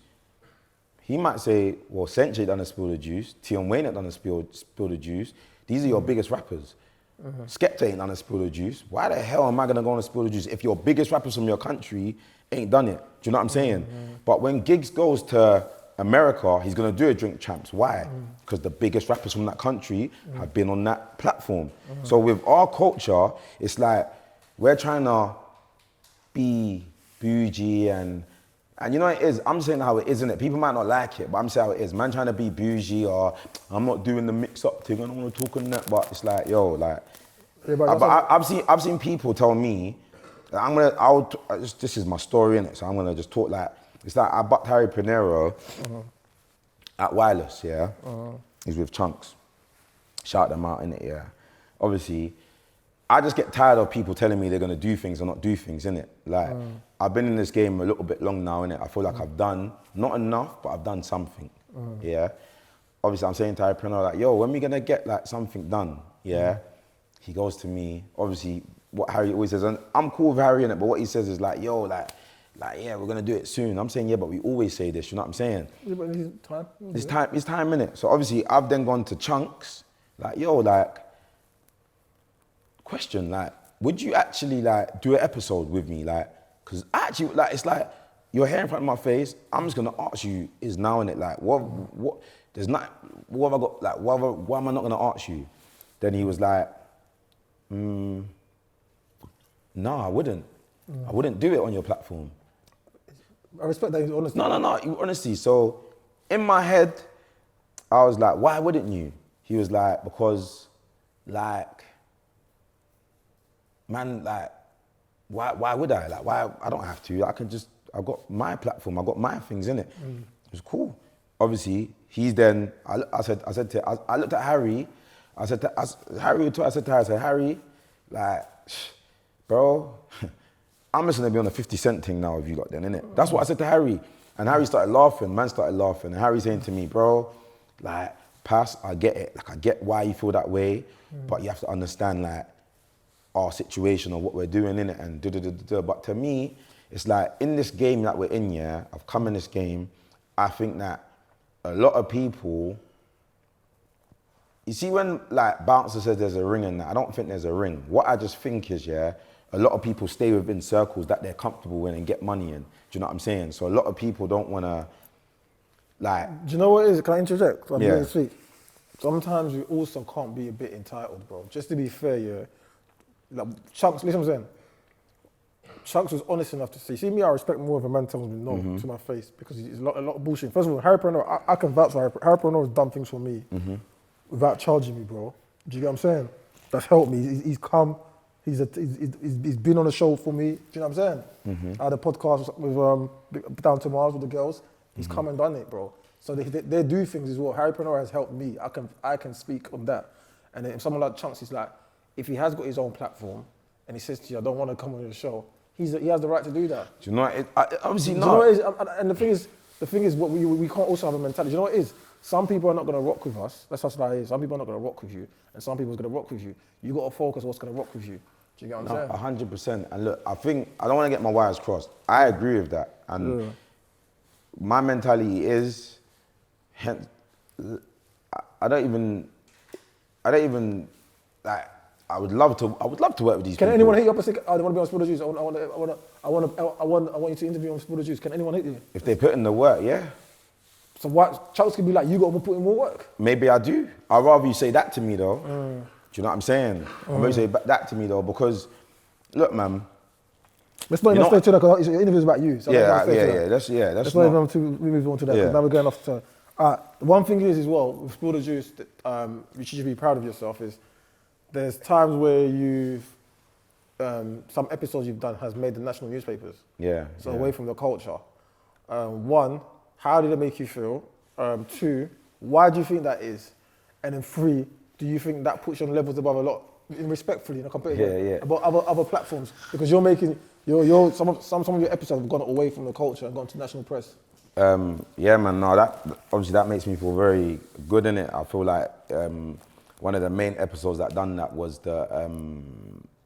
He might say, well, Senche done a Spill the Juice. Tion Wayne done a Spill the Juice. These are your biggest rappers. Skepta ain't done a Spill the Juice. Why the hell am I gonna go on a Spill the Juice if your biggest rappers from your country ain't done it? Do you know what I'm saying? But when Giggs goes to America, he's gonna do a Drink Champs. Why? Because the biggest rappers from that country have been on that platform. So with our culture, it's like we're trying to be bougie and you know what it is? I'm just saying how it is, isn't it? People might not like it, but I'm saying how it is. Man trying to be bougie or I'm not doing the mix-up thing, I don't want to talk on that, but it's like, yo, like, Yeah, but I've seen people tell me, this is my story, innit? So I'm gonna just talk like, it's like I bucked Harry Pinero at Wireless, yeah? He's with Chunks. Shout them out, innit, yeah? Obviously, I just get tired of people telling me they're gonna do things or not do things, innit? Like, I've been in this game a little bit long now, innit? I feel like I've done, not enough, but I've done something, yeah? Obviously, I'm saying to Harry Pinero, like, yo, when we gonna get like something done, yeah? He goes to me, obviously, what Harry always says, and I'm cool with Harry, innit? But what he says is like, yo, like, yeah, we're gonna do it soon. I'm saying, yeah, but we always say this, you know what I'm saying? Yeah, but it's time. It's time, innit? So obviously, I've then gone to Chunks, like, yo, like, question, like, would you actually, like, do an episode with me? Like, because actually, like, it's like, you're here in front of my face, I'm just gonna ask you, is now, innit? Like, there's not, what have I got, like, why am I not gonna ask you? Then he was like, no, I wouldn't. I wouldn't do it on your platform. I respect that he's honest. No, honestly. So in my head, I was like, why wouldn't you? He was like, because, like, man, like, why would I? Like, why? I don't have to. I've got my platform. I've got my things in it. It was cool. Obviously, he's then, I looked at Harry. I said to Harry, like, bro, I'm just gonna be on a 50 Cent thing now with you lot then, innit? That's what I said to Harry. And Harry started laughing, man started laughing. And Harry saying to me, bro, like, Pass, I get it. Like, I get why you feel that way, but you have to understand, like, our situation or what we're doing, innit? And da-da-da-da-da. But to me, it's like, in this game that we're in, yeah, I've come in this game, I think that a lot of people, you see when, like, Bouncer says there's a ring in that, I don't think there's a ring. What I just think is, yeah, a lot of people stay within circles that they're comfortable in and get money in. Do you know what I'm saying? So a lot of people don't want to, like... Do you know what it is? Can I interject? I'm Yeah. going to speak. Sometimes you also can't be a bit entitled, bro. Just to be fair, yeah. Like, Chunks, listen what I'm saying. Chunks was honest enough to say, see me, I respect more of a man tells me no to my face because it's a lot of bullshit. First of all, Harry Pinero, I can vouch for Harry Pinero has done things for me without charging me, bro. Do you get what I'm saying? That's helped me. He's come. He's been on the show for me. Do you know what I'm saying? I had a podcast with Down to Mars with the girls. He's come and done it, bro. So they do things as well. Harry Pinero has helped me. I can speak on that. And then if someone like Chunks is like, if he has got his own platform and he says to you, I don't want to come on your show, he has the right to do that. Do you know what obviously do not. You know what it is? And the thing is, what we can't also have a mentality. Do you know what it is? Some people are not going to rock with us. That's just how it is. Some people are not going to rock with you, and some people are going to rock with you. You got to focus on what's going to rock with you. Do you get what I'm saying? 100%. And look, I don't want to get my wires crossed. I agree with that. And my mentality is, I don't even like. I would love to work with these people. Can anyone hit you up and say, I want to be on Spill the Juice? I want you to interview on Spill the Juice. Can anyone hit you? If they put in the work, yeah. So what? Chunks can be like, you got to put in more work. Maybe I do. I'd rather you say that to me though. Do you know what I'm saying? I'd rather you say that to me though, because look, man. Let's not even stay to that because your interview is about you. So Let's not even move on to that because now we're going off to. One thing is as well with Spill the Juice that you should be proud of yourself is there's times where you've some episodes you've done has made the national newspapers. Yeah. So yeah. away from the culture. One, how did it make you feel? Two, why do you think that is? And then three, do you think that puts you on levels above a lot, respectfully, in a competitive way, about other platforms? Because you're making, some of your episodes have gone away from the culture and gone to national press. Yeah, man. No, obviously that makes me feel very good in it. I feel like one of the main episodes that done that was the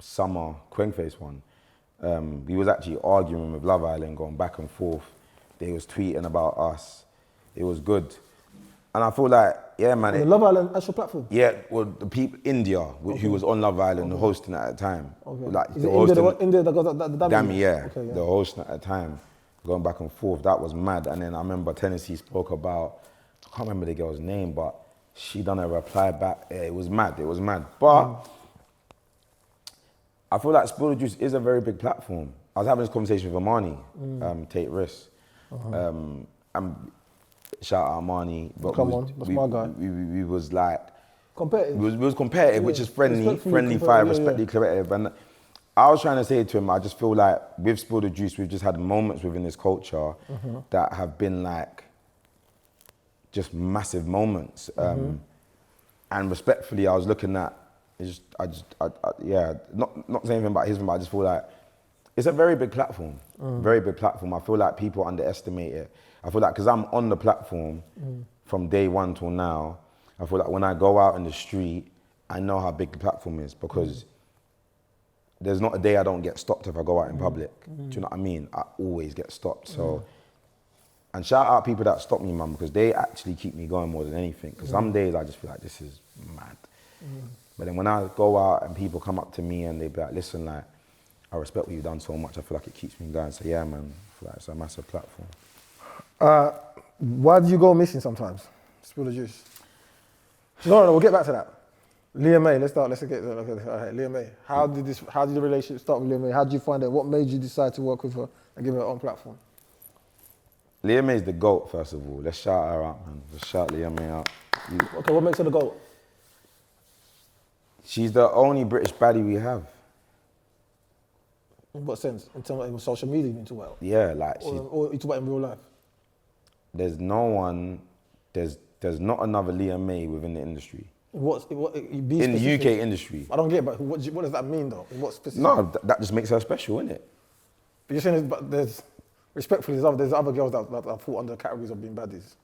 summer Quengface one. We was actually arguing with Love Island, going back and forth. They was tweeting about us. It was good. And I feel like, yeah, man. The Love Island actual platform? Yeah, well, the people, India, who was on Love Island, hosting at the time. Okay. Like, Is it India that got the Dammy, yeah. Okay, yeah. The hosting at the time, going back and forth, that was mad. And then I remember Tennessee spoke about, I can't remember the girl's name, but she done a reply back. Yeah, it was mad, it was mad. But I feel like Spill the Juice is a very big platform. I was having this conversation with Amani, Tate Riss. Shout out Amani. But Come on, that's my guy. We was like, competitive. We was competitive, which is friendly fire, respectfully competitive. And I was trying to say to him, I just feel like with Spill the Juice, we've just had moments within this culture that have been like, just massive moments. And respectfully, I was looking at, not saying anything about his, but I just feel like it's a very big platform, very big platform. I feel like people underestimate it. I feel like, because I'm on the platform from day one till now, I feel like when I go out in the street, I know how big the platform is, because there's not a day I don't get stopped if I go out in public. Do you know what I mean? I always get stopped. So, and shout out people that stop me, man, because they actually keep me going more than anything. Because some days I just feel like this is mad. But then when I go out and people come up to me and they be like, listen, like, I respect what you've done so much, I feel like it keeps me going. So yeah, man, I feel like it's a massive platform. Why do you go missing sometimes? Spill the juice. No, we'll get back to that. Liyah Mai, let's get to that. Okay, all right, Liyah Mai. How did the relationship start with Liyah Mai? How did you find her? What made you decide to work with her and give her own platform? Liyah Mai is the GOAT, first of all. Let's shout her out, man. Let's shout Liyah Mai out. Okay, what makes her the GOAT? She's the only British baddie we have. In what sense? In terms of social media, you talk about? Yeah, like or you talk about in real life? There's no one, there's not another Liyah Mai within the industry. In the UK industry. I don't get it, but what does that mean though? In what specific? No, that just makes her special, innit? But you're saying, respectfully, there's other girls that fall under categories of being baddies.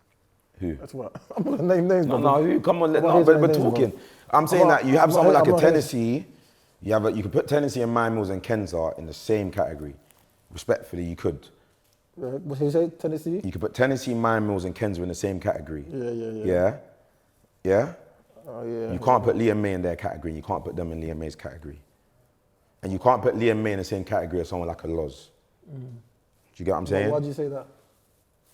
Who? That's what I'm not gonna name names. No, come on, we're talking. I'm saying that you have someone like a Tennessee, you could put Tennessee and My Mills and Kenza in the same category. Respectfully, you could. What did you say, Tennessee? You could put Tennessee, My Mills and Kenza in the same category. Yeah? Oh, yeah. You can't put Liyah Mai in their category, you can't put them in Liyah Mai's category. And you can't put Liyah Mai in the same category as someone like a Loz. Do you get what I'm saying? Why do you say that?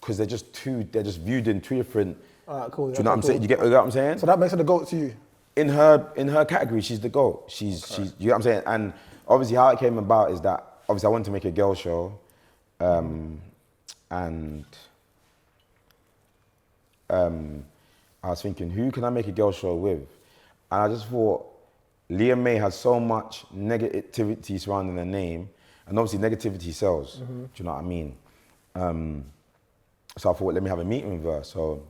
Because they're just viewed in two different. All right, cool. Do you know what I'm saying? You get what I'm saying? So that makes her the GOAT to you? In her category, she's the GOAT. She's you get what I'm saying? And obviously how it came about is that obviously I wanted to make a girl show, and I was thinking, who can I make a girl show with? And I just thought, Liyah Mai has so much negativity surrounding her name, and obviously negativity sells. Do you know what I mean? So I thought, let me have a meeting with her. So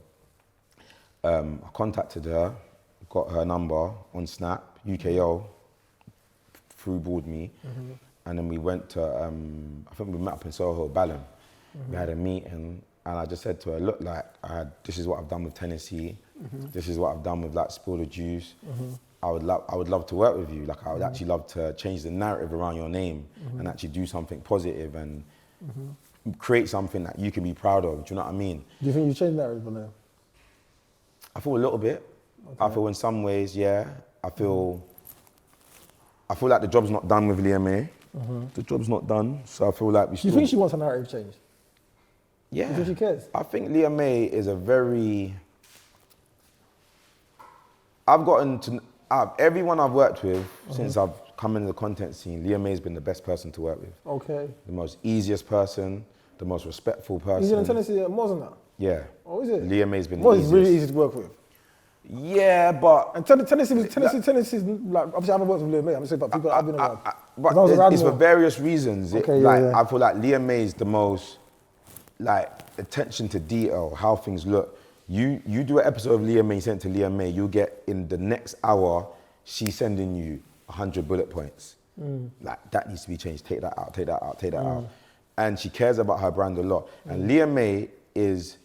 I contacted her, got her number on Snap, UKO, through-balled me, and then we went to, I think we met up in Soho, Balham. We had a meeting, and I just said to her, look, like, this is what I've done with Tennessee, this is what I've done with like Spill the Juice. I would love to work with you. Like, I would actually love to change the narrative around your name and actually do something positive and create something that you can be proud of. Do you know what I mean? Do you think you changed the narrative now? I feel a little bit. Okay. I feel in some ways, yeah. I feel like the job's not done with Liyah Mai. The job's not done, so I feel like we still... Do you think she wants a narrative change? Yeah. Do you think she cares? I think Liyah Mai is a very... I've gotten to... everyone I've worked with since I've come into the content scene, Liyah Mai's been the best person to work with. Okay. The most easiest person, the most respectful person. Easier than Tennessee, more than that? Yeah. Oh, is it? Liyah Mai's been the easiest. It's really easy to work with. Yeah, but And Tennessee, like, obviously I haven't worked with Liyah Mai, I'm saying, but people I've been around. but 'Cause I was around it's for more. various reasons. Okay, yeah. I feel like Liyah Mai is the most, like, attention to detail, how things look. You do an episode of Liyah Mai, sent to Liyah Mai, you'll get in the next hour, she's sending you 100 bullet points. Like, that needs to be changed, take that out, take that out, take that out. And she cares about her brand a lot. And Liyah Mai is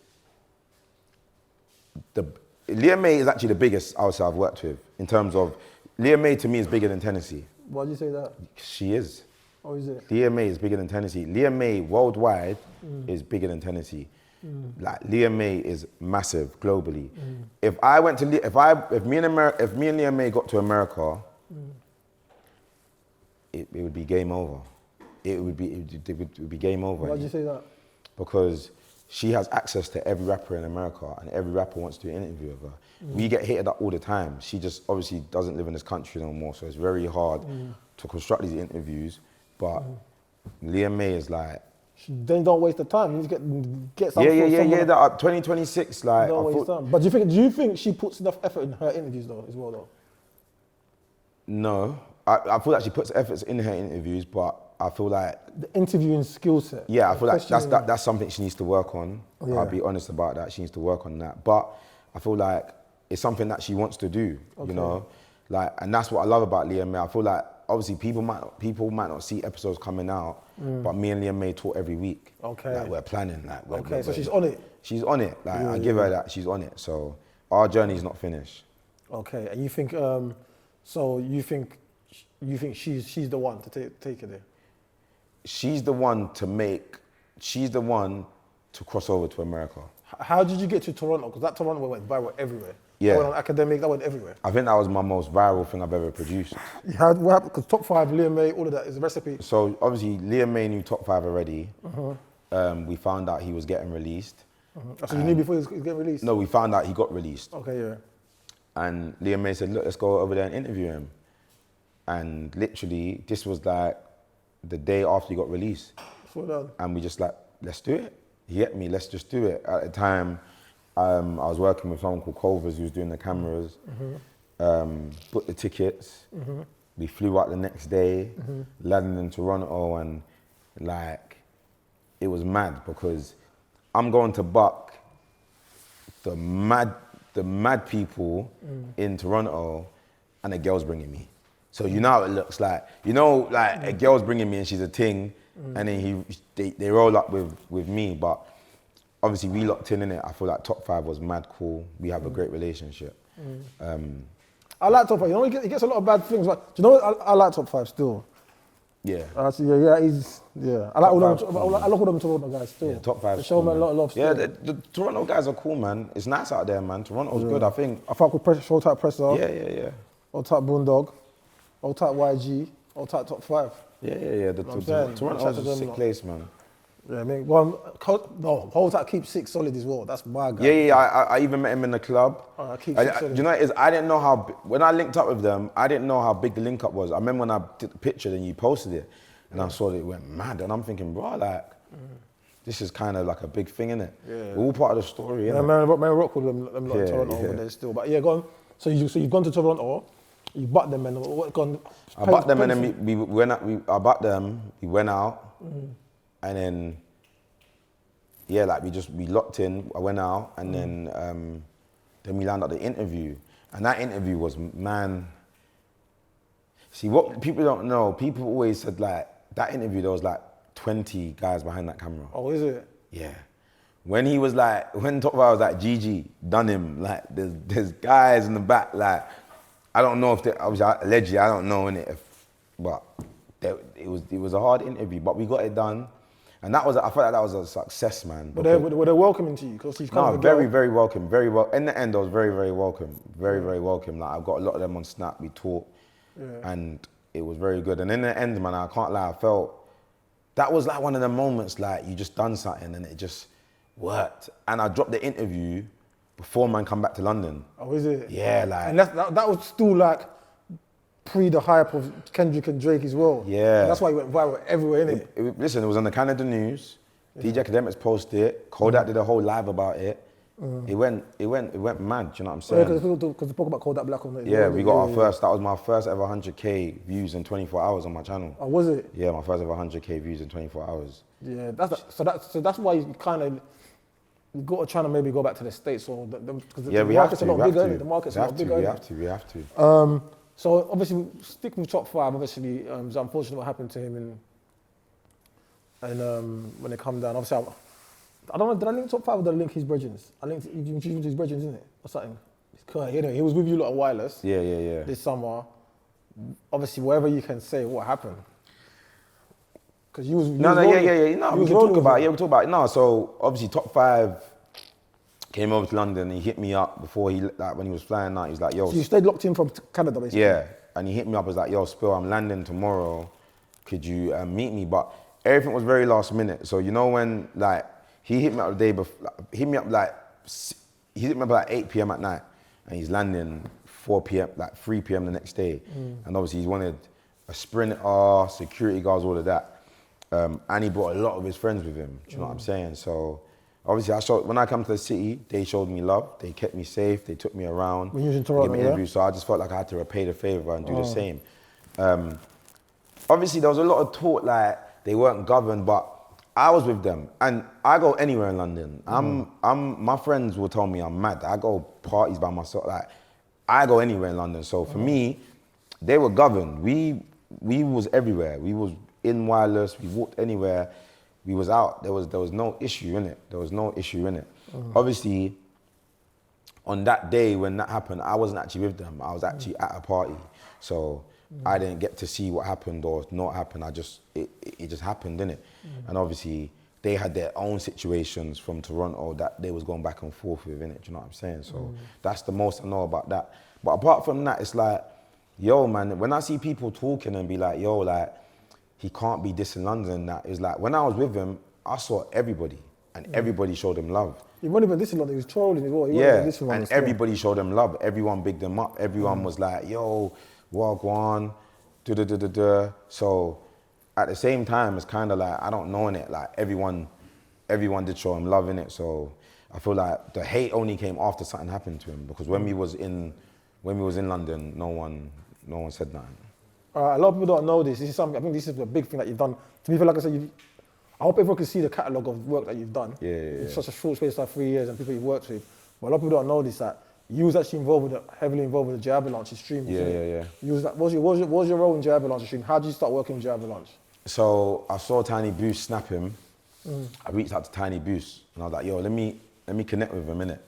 actually the biggest artist I've worked with in terms of, Liyah Mai to me is bigger than Tennessee. Why do you say that? She is. Oh, is it? Liyah Mai is bigger than Tennessee. Liyah Mai worldwide is bigger than Tennessee. Like, Liyah Mai is massive globally. If I went to, if me and Liyah Mai got to America, it would be game over. It would be game over. Why do you say that? Because she has access to every rapper in America, and every rapper wants to do an interview with her. We get hated at all the time. She just obviously doesn't live in this country no more, so it's very hard to construct these interviews. But Liyah Mai is like, Then don't waste the time. You need to get something. yeah. That 2026, like, Don't waste time. But do you think she puts enough effort in her interviews though, as well though? No, I feel like she puts efforts in her interviews, but I feel like The interviewing skill set. yeah, I feel like that's something she needs to work on. Yeah. I'll be honest about that. She needs to work on that. But I feel like it's something that she wants to do. You know, like, and that's what I love about Liyah Mai. I feel like obviously people might not see episodes coming out, but me and Liyah Mai talk every week. Okay. Like, we're planning. Like, So she's on it. She's on it. Like, I give her that. She's on it. So our journey's not finished. Okay. And you think you think she's the one to take it there? She's the one to cross over to America. How did you get to Toronto? Because that Toronto went viral everywhere. Yeah. That went on academic, that went everywhere. I think that was my most viral thing I've ever produced. Because top 5, Liyah Mai, all of that is a recipe. So obviously Liyah Mai knew top 5 already. We found out he was getting released. So you knew before he was getting released? No, we found out he got released. Okay, yeah. And Liyah Mai said, look, let's go over there and interview him. And literally, this was like the day after he got released. And we just like, let's do it. He get me, let's just do it. At the time, I was working with someone called Culvers who was doing the cameras, booked the tickets. We flew out the next day, landed in Toronto, and like, it was mad because I'm going to buck the mad people in Toronto, and a girl's bringing me. So you know how it looks like. You know, like a girl's bringing me and she's a ting, and then they roll up with me. But obviously we locked in it. I feel like top 5 was mad cool. We have a great relationship. I like top 5. You know, he gets a lot of bad things, but do you know what? I like top 5 still. Yeah. I like all them Toronto guys still. Yeah, top 5. They show me a lot of love still. Yeah, the Toronto guys are cool, man. It's nice out there, man. Toronto's good, I think. I fuck with pressure, show type Presser. Yeah. Old type Boondog. Old type YG. Old type top 5. Yeah. Toronto's a sick place, man. Yeah, I mean, whole type Keep 6 solid as well. That's my guy. Yeah. I even met him in the club. Keep 6 solid. Do you know what it is? I didn't know when I linked up with them, I didn't know how big the link up was. I remember when I did the picture and you posted it, and I saw that it went mad, and I'm thinking, bro, like, this is kind of like a big thing, innit? Yeah. We're all part of the story, innit? Yeah, man, rock with them lot in Toronto over there still. But yeah, go on. So you've gone to Toronto, you butt them, and I butt them, and then we went out. I butt them. We went out, and then we locked in. I went out, and then we landed at the interview, and that interview was, man. See, what people don't know, people always said like that interview there was like 20 guys behind that camera. Oh, is it? Yeah. When Top 5 was like, GG, done him, like there's guys in the back, like, I don't know if obviously allegedly I don't know but it was a hard interview, but we got it done, and I felt like that was a success, man. But were they welcoming to you? Because very, very welcome, very well. In the end, I was very, very welcome, very welcome. Like, I've got a lot of them on Snap. We talk, and it was very good. And in the end, man, I can't lie, I felt that was like one of the moments, like, you just done something and it just worked. And I dropped the interview before man come back to London. Oh, is it? Yeah, like. And that was still like pre the hype of Kendrick and Drake as well. Yeah. And that's why it went viral everywhere, innit? Listen, it was on the Canada News. DJ Academics posted it. Kodak did a whole live about it. it went mad. Do you know what I'm Oh, yeah, saying? because the talk about Kodak Black on it. Yeah, we got our first. That was my first ever 100K views in 24 hours on my channel. Oh, was it? Yeah, my first ever 100K views in 24 hours. Yeah, so that's why you kind of you got to try to maybe go back to the States or because the market's a lot bigger, isn't it? The market's a lot bigger. We have to. So obviously, stick with top 5. Obviously, it's unfortunate what happened to him and when they come down. Obviously, I don't know. Did I link top 5 or did I link his brethrens? I linked his brethrens, isn't it, or something? He was with you lot at Wireless. Yeah. This summer. Obviously, whatever you can say, what happened? Because you was No, we can talk about it. Yeah, we talk about it. No, so obviously top 5 came over to London. He hit me up before when he was flying out. He was like, yo. So you stayed locked in from Canada, basically. Yeah, and he hit me up. Was like, yo, Spill, I'm landing tomorrow. Could you meet me? But everything was very last minute. So you know when like he hit me up the day before. He hit me up like 8 p.m. at night, and he's landing 4 p.m. like 3 p.m. the next day. And obviously he wanted a sprinter, security guards, all of that. And he brought a lot of his friends with him. Do you know what I'm saying? So obviously when I come to the city, they showed me love. They kept me safe. They took me around. When you was in Toronto, gave me interviews, so I just felt like I had to repay the favor and do the same. Obviously there was a lot of talk like they weren't governed, but I was with them, and I go anywhere in London. My friends will tell me I'm mad. I go parties by myself. Like I go anywhere in London. So for me, they were governed. We was everywhere. We was in Wireless. We walked anywhere. We was out. There was no issue in it. Obviously, on that day when that happened, I wasn't actually with them. I was actually at a party, so I didn't get to see what happened or not happened. It just happened, innit? And obviously, they had their own situations from Toronto that they was going back and forth with, innit? Do you know what I'm saying? So that's the most I know about that. But apart from that, it's like, yo, man, when I see people talking and be like, yo, like, he can't be this in London, that is like, when I was with him, I saw everybody, and everybody showed him love. He wasn't even this in London, he was trolling as well. And everybody showed him love. Everyone bigged him up. Everyone was like, yo, Wagwan, So at the same time, it's kind of like, I don't know in it, like everyone did show him love in it. So I feel like the hate only came after something happened to him, because when we was in London, no one said nothing. A lot of people don't know this. This is something, I think this is a big thing that you've done. To be fair, like I said, I hope everyone can see the catalogue of work that you've done. In such a short space, like 3 years, and people you've worked with. But a lot of people don't know this, that you was actually heavily involved with the J Avalanche stream. Yeah. You was like, what was your role in J Avalanche stream? How did you start working with J Avalanche? So I saw Tiny Boost snap him. I reached out to Tiny Boost, and I was like, yo, let me connect with him, innit?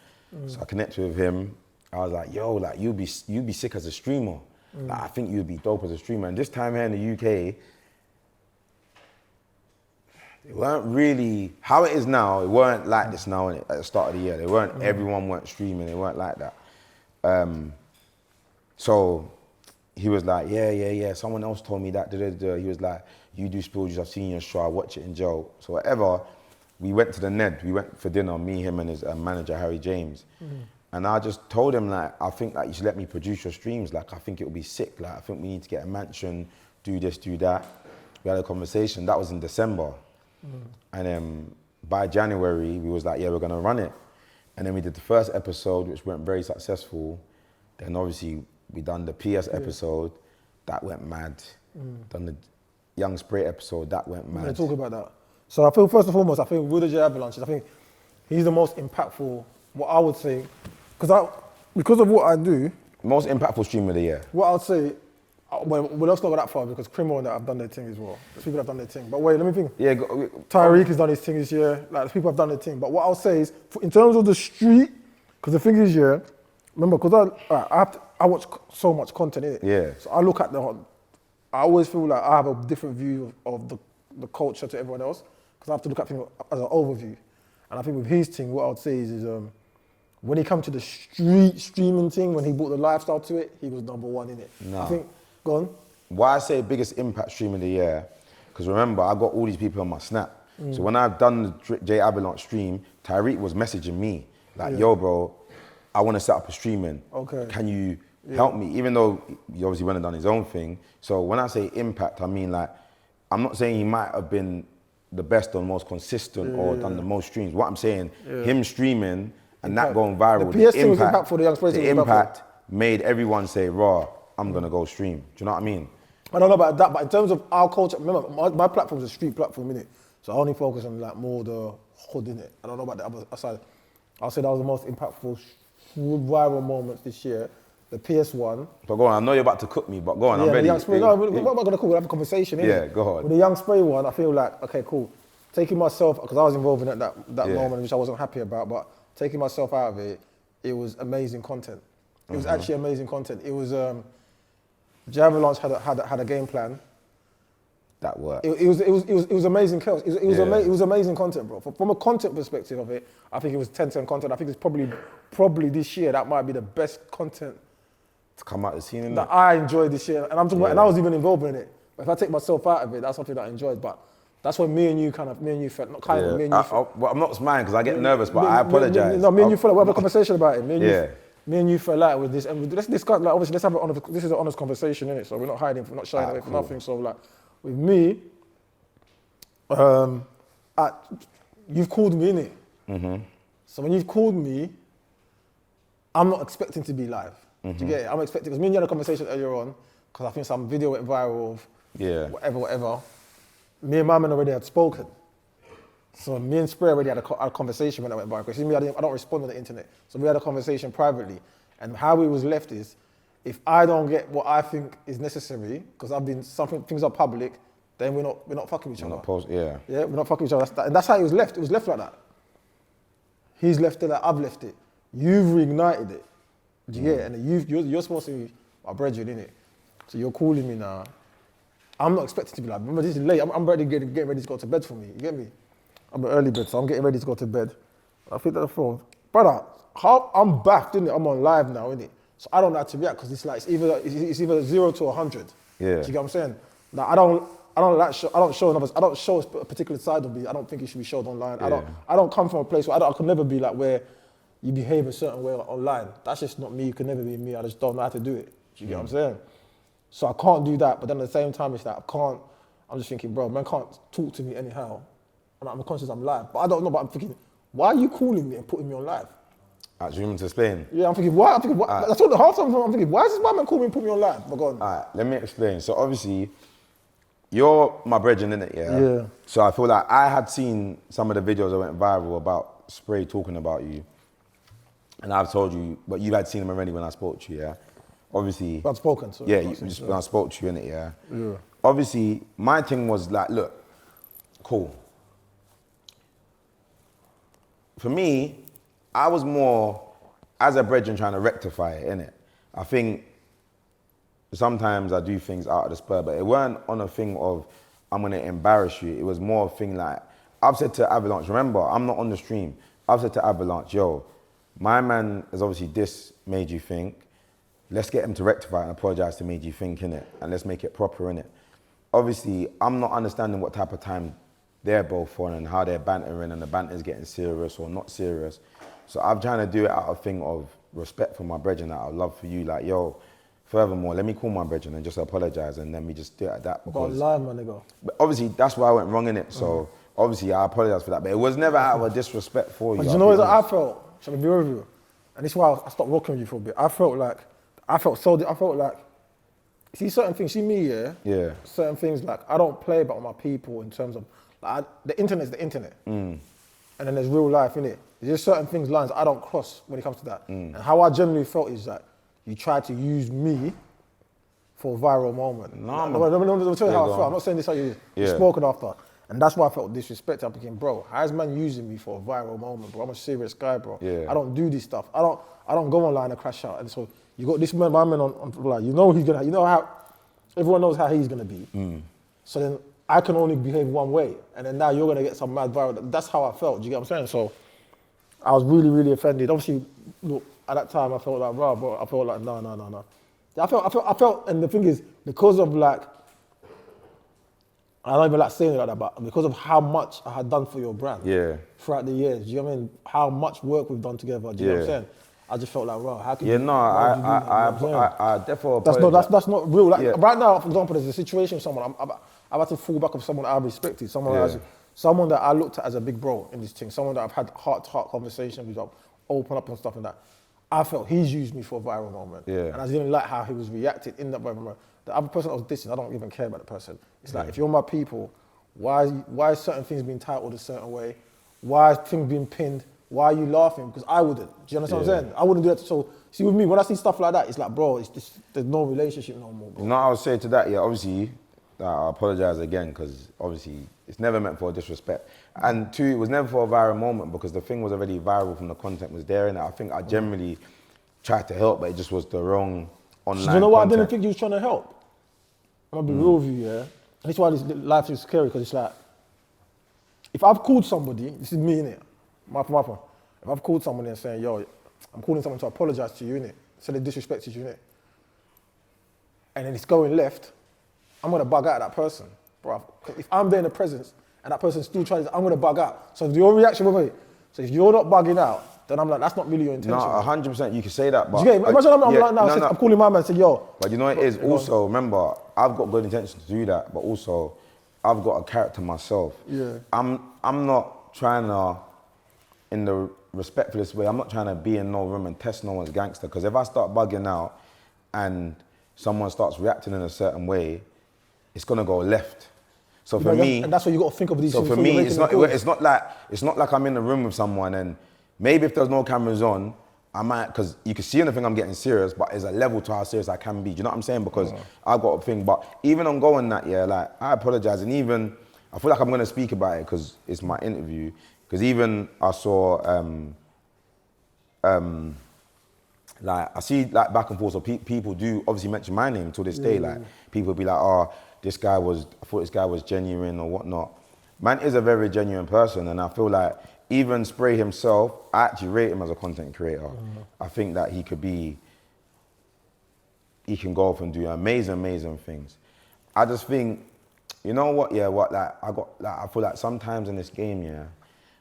So I connected with him. I was like, yo, like you'd be sick as a streamer. Like, I think you'd be dope as a streamer. And this time here in the UK, they weren't really, how it is now, it weren't like this now at the start of the year. They weren't, everyone weren't streaming, they weren't like that. So he was like, yeah, someone else told me that. He was like, you do Spill Juice, I've seen your show, I watch it in jail. So whatever, we went to the Ned, we went for dinner, me, him and his manager, Harry James. And I just told him, like, I think like you should let me produce your streams. Like, I think it would be sick. Like, I think we need to get a mansion, do this, do that. We had a conversation. That was in December. And then by January, we was like, yeah, we're gonna run it. And then we did the first episode, which went very successful. Then obviously we done the PS episode, that went mad. Done the Young Spray episode, that went mad. Let's talk about that. So I feel, first and foremost, I think with the J Avalanche, I think he's the most impactful, what I would say, because of what I do. Most impactful streamer of the year. What I'd say, well, let's not go that far, because Crimo and that have done their thing as well. There's people that have done their thing. But wait, let me think. Yeah, Tyreek has done his thing this year. Like, people have done their thing. But what I'll say is, in terms of the street, because the thing is, yeah, remember, because I watch so much content in it. Yeah. So I look at I always feel like I have a different view of the culture to everyone else, because I have to look at things as an overview. And I think with his thing, what I would say is when he come to the street streaming thing, when he brought the lifestyle to it, he was number one in it. No. I think, go on. Why I say biggest impact stream of the year, because remember, I got all these people on my Snap. So when I've done the J Avalanche stream, Tyreek was messaging me, like, yo, bro, I want to set up a streaming. Okay. Can you help me? Even though he obviously went and done his own thing. So when I say impact, I mean, like, I'm not saying he might have been the best or most consistent or done the most streams. What I'm saying, him streaming and that going viral, The PS thing was impactful, the Young Spray thing the was impactful. impact made everyone say, raw, I'm gonna go stream. Do you know what I mean? I don't know about that, but in terms of our culture, remember, my platform is a street platform, innit? So I only focus on like more the hood, innit? I don't know about the other side. I'll say that was the most impactful viral moments this year. The PS one. But go on, I know you're about to cook me, but go on, I'm The ready. Young Spray, no, what am I going to call? We'll have a conversation, innit? Yeah, go on. With the Young Spray one, I feel like, okay, cool. Taking myself, because I was involved in it that moment, which I wasn't happy about, but taking myself out of it, it was amazing content. It was actually amazing content. It was, J Avalanche had a game plan. That worked. It was amazing chaos. It was amazing content, bro. From a content perspective of it, I think it was 10/10 content. I think it's probably this year that might be the best content To come out the scene in that I enjoyed this year. And I'm talking about, and I was even involved in it. But if I take myself out of it, that's something that I enjoyed. But that's when me and you felt, me and you felt. Well, I'm not smiling because I get nervous, but I apologize. Me and you felt like we have a conversation about it. Me and you felt like with this, and let's discuss, like, obviously, let's have this is an honest conversation, innit? So we're not hiding, we're not shying away from nothing. So, like, with me, you've called me, innit? Mm-hmm. So when you've called me, I'm not expecting to be live. Do you get it? I'm expecting, because me and you had a conversation earlier on, because I think some video went viral of whatever. Me and my man already had spoken. So me and Spray already had a conversation when I went viral. Because me, I don't respond on the internet. So we had a conversation privately. And how it was left is, if I don't get what I think is necessary, because things are public, then we're not fucking with each other. Yeah, we're not fucking with each other. And that's how it was left. It was left like that. He's left it like I've left it. You've reignited it. Do you get it? And you're supposed to be my brethren, innit? So you're calling me now. I'm not expected to be like, remember, this is late. I'm ready getting ready to go to bed for me. You get me? I'm an early bed, so I'm getting ready to go to bed. I picked up the phone. Brother, I'm back, innit? I'm on live now, innit? So I don't know how to react, because it's like, it's either 0 to 100. Yeah. Do you get what I'm saying? Like, I don't show a particular side of me. I don't think it should be showed online. Yeah. I don't come from a place where I could never be like where you behave a certain way online. That's just not me. You can never be me. I just don't know how to do it. Do you get what I'm saying? So I can't do that. But then at the same time, it's like I'm just thinking, bro, man can't talk to me anyhow. And I'm conscious I'm live. But I don't know, but I'm thinking, why are you calling me and putting me on live? Do you want me to explain? Yeah, I'm thinking, why? That's what the hard time. I'm thinking, why is this white man calling me and put me on live? But go on. All right, let me explain. So obviously, you're my brethren, innit? Yeah. So I feel like I had seen some of the videos that went viral about Spray talking about you. And I've told you, but you had seen them already when I spoke to you, yeah? Obviously. I've spoken to you. Yeah, when I spoke to you, innit, yeah? Yeah. Obviously, my thing was like, look, cool. For me, I was more, as a brethren, trying to rectify it, innit? I think sometimes I do things out of the spur, but it weren't on a thing of, I'm gonna embarrass you. It was more a thing like, I've said to Avalanche, remember, I'm not on the stream. I've said to Avalanche, yo, my man has obviously made you think. Let's get him to rectify and apologize to made you think, innit? And let's make it proper, innit? Obviously, I'm not understanding what type of time they're both on and how they're bantering and the banter's getting serious or not serious. So I'm trying to do it out of thing of respect for my brethren, out of love for you. Like, yo, furthermore, let me call my brethren and just apologize, and then we just do it like that. Because live, my nigga. But obviously, that's where I went wrong, innit? So obviously, I apologize for that. But it was never out of a disrespect for you. But you know what I felt? Shall I be real with you? And this is why I stopped rocking with you for a bit. I felt like, see certain things, see me, yeah? Certain things, like, I don't play about my people in terms of, like, the internet's the internet. And then there's real life, innit? There's just certain things, lines I don't cross when it comes to that. And how I generally felt is that you try to use me for a viral moment. Let me tell you how I felt. I'm not saying this how you spoken after. And that's why I felt disrespected. I'm thinking, bro, how's man using me for a viral moment, bro? I'm a serious guy, bro. I don't do this stuff. I don't go online and crash out. And so you got this man, my man on like, you know how everyone knows how he's gonna be. So then I can only behave one way, and then now you're gonna get some mad viral. That's how I felt. Do you get what I'm saying? So I was really, really offended. Obviously, look, at that time I felt like, bro, I felt like, no. I felt, and the thing is, because of like, I don't even like saying it like that, but because of how much I had done for your brand throughout the years, do you know what I mean? How much work we've done together, do you know what I'm saying? I just felt like, wow, how can you? I definitely that's not real. Like, right now, for example, there's a situation with someone, I've had to fall back on someone I respected, someone that I looked at as a big bro in this thing, someone that I've had heart-to-heart conversation with. open up and stuff like that. I felt he's used me for a viral moment. Yeah. And I didn't like how he was reacting in that viral moment. The other person I was dissing, I don't even care about the person. It's like, if you're my people, why is certain things being titled a certain way? Why is things being pinned? Why are you laughing? Because I wouldn't. Do you understand what I'm saying? I wouldn't do that. So, see, with me, when I see stuff like that, it's like, bro, there's no relationship no more, bro. You know what I would say to that? Yeah, obviously, I apologize again because obviously it's never meant for disrespect. And two, it was never for a viral moment because the thing was already viral from the content was there. And I think I generally tried to help, but it just was the wrong online Do you know why I content. didn't think you was trying to help? I'm gonna be real with you, yeah? And that's why this life is scary, because it's like, if I've called somebody, this is me, innit? My point. If I've called somebody and saying, yo, I'm calling someone to apologize to you, innit? So they disrespected you, innit? And then it's going left, I'm gonna bug out at that person, bro. If I'm there in the presence and that person still tries, I'm gonna bug out. So your reaction with me, so if you're not bugging out, then I'm like, that's not really your intention. No, 100% you can say that, but... Do you get it? Imagine I'm like, now, I'm calling my man and say, yo. But you know what it is? Also, remember, I've got good intentions to do that, but also, I've got a character myself. Yeah. I'm not trying to, in the respectfulest way, I'm not trying to be in no room and test no one's gangster, because if I start bugging out and someone starts reacting in a certain way, it's gonna go left. So for me... And that's what you got to think of these things. So for me, it's not like I'm in the room with someone and maybe if there's no cameras on, I might, because you can see anything I'm getting serious, but there's a level to how serious I can be. Do you know what I'm saying? Because I've got a thing, but even on going that, yeah, like, I apologize. And even, I feel like I'm going to speak about it because it's my interview. Because even I saw, like, I see like back and forth, so people do obviously mention my name to this day. Like, people be like, oh, I thought this guy was genuine or whatnot. Man is a very genuine person, and I feel like even Spray himself, I actually rate him as a content creator. I think that he can go off and do amazing things. I just think, you know what, yeah, I feel like sometimes in this game, yeah,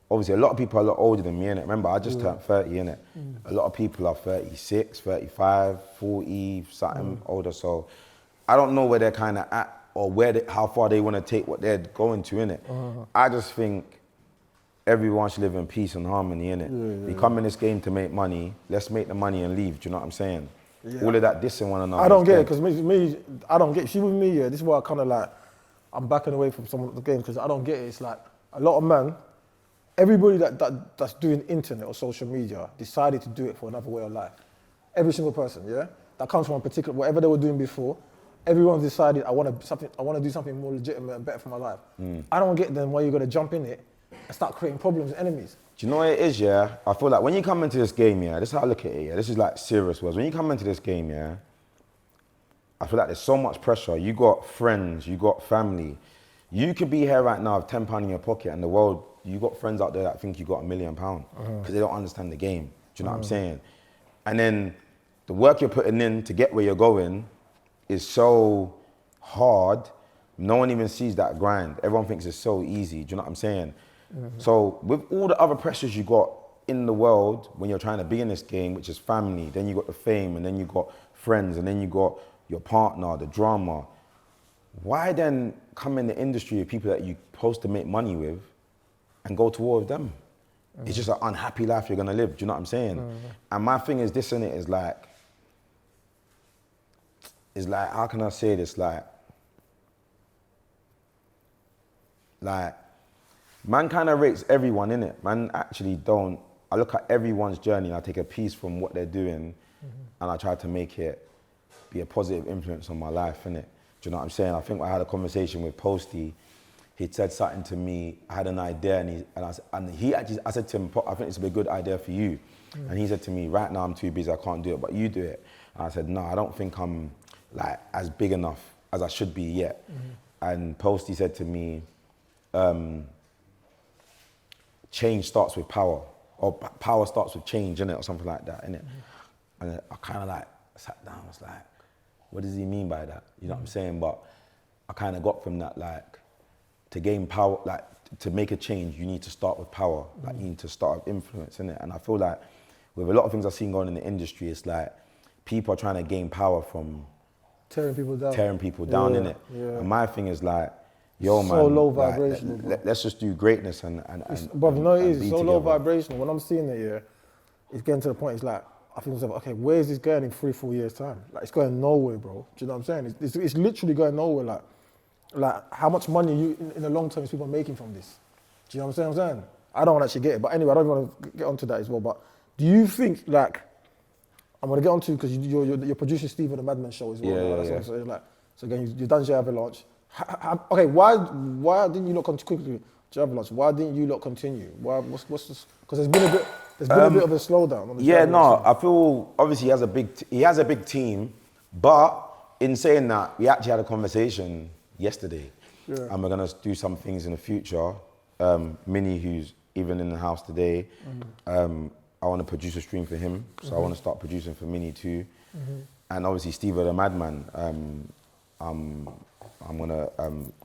obviously a lot of people are a lot older than me, innit? Remember, I just turned 30, innit? A lot of people are 36, 35, 40, something older, so I don't know where they're kind of at or how far they want to take what they're going to, innit? I just think everyone should live in peace and harmony, innit? We come in this game to make money, let's make the money and leave, do you know what I'm saying? All of that dissing one another. I don't get it, because me, I don't get it. See, with me, yeah, this is why I kind of like, I'm backing away from some of the game, because I don't get it. It's like, a lot of men, everybody that's doing internet or social media decided to do it for another way of life. Every single person, yeah? That comes from a particular, whatever they were doing before, everyone's decided, I want to do something more legitimate and better for my life. I don't get then why you're going to jump in it and start creating problems and enemies. Do you know what it is, yeah? I feel like when you come into this game, yeah, this is how I look at it, yeah? This is like serious words. When you come into this game, yeah, I feel like there's so much pressure. You got friends, you got family. You could be here right now with £10 in your pocket and the world, you got friends out there that think you got £1 million because they don't understand the game. Do you know what I'm saying? And then the work you're putting in to get where you're going is so hard. No one even sees that grind. Everyone thinks it's so easy. Do you know what I'm saying? So with all the other pressures you got in the world when you're trying to be in this game, which is family, then you got the fame, and then you got friends, and then you got your partner, the drama. Why then come in the industry with people that you're supposed to make money with and go to war with them? It's just an unhappy life you're gonna live. Do you know what I'm saying? And my thing is this, in it is like, how can I say this? Like, man kind of rates everyone, innit? Man actually don't. I look at everyone's journey and I take a piece from what they're doing and I try to make it be a positive influence on my life, innit? Do you know what I'm saying? I think I had a conversation with Posty. He'd said something to me, I had an idea I said to him, I think it's a good idea for you. And he said to me, right now I'm too busy, I can't do it, but you do it. And I said, no, I don't think I'm like as big enough as I should be yet. And Posty said to me, change starts with power, or power starts with change, innit, or something like that, innit? And I kind of like sat down, I was like, what does he mean by that? You know what I'm saying? But I kind of got from that, like, to gain power, like, to make a change, you need to start with power. Like, you need to start with influence, innit? And I feel like with a lot of things I've seen going in the industry, it's like people are trying to gain power from tearing people down, innit? And my thing is like, yo, man, so low vibrational. Let's just do greatness and but you know it is so together. low vibrational. When I'm seeing it, yeah, it's getting to the point. It's like I think to myself, okay, where is this going in 3-4 years time? Like it's going nowhere, bro. Do you know what I'm saying? It's literally going nowhere. Like how much money you in the long term is people making from this? Do you know what I'm saying? I don't want to actually get it, but anyway, I don't want to get onto that as well. But do you think like I'm gonna get onto because you're producing Steve on the Madman show as well. Yeah. So again, you've done J Avalanche. Okay, why didn't you not continue? J Avalanche, why didn't you not continue? What's this? Because there's been a bit of a slowdown on the J Avalanche I feel obviously he has a big team, but in saying that, we actually had a conversation yesterday, and we're gonna do some things in the future. Minnie, who's even in the house today, I want to produce a stream for him, so I want to start producing for Minnie too, and obviously Steve the Madman. I'm gonna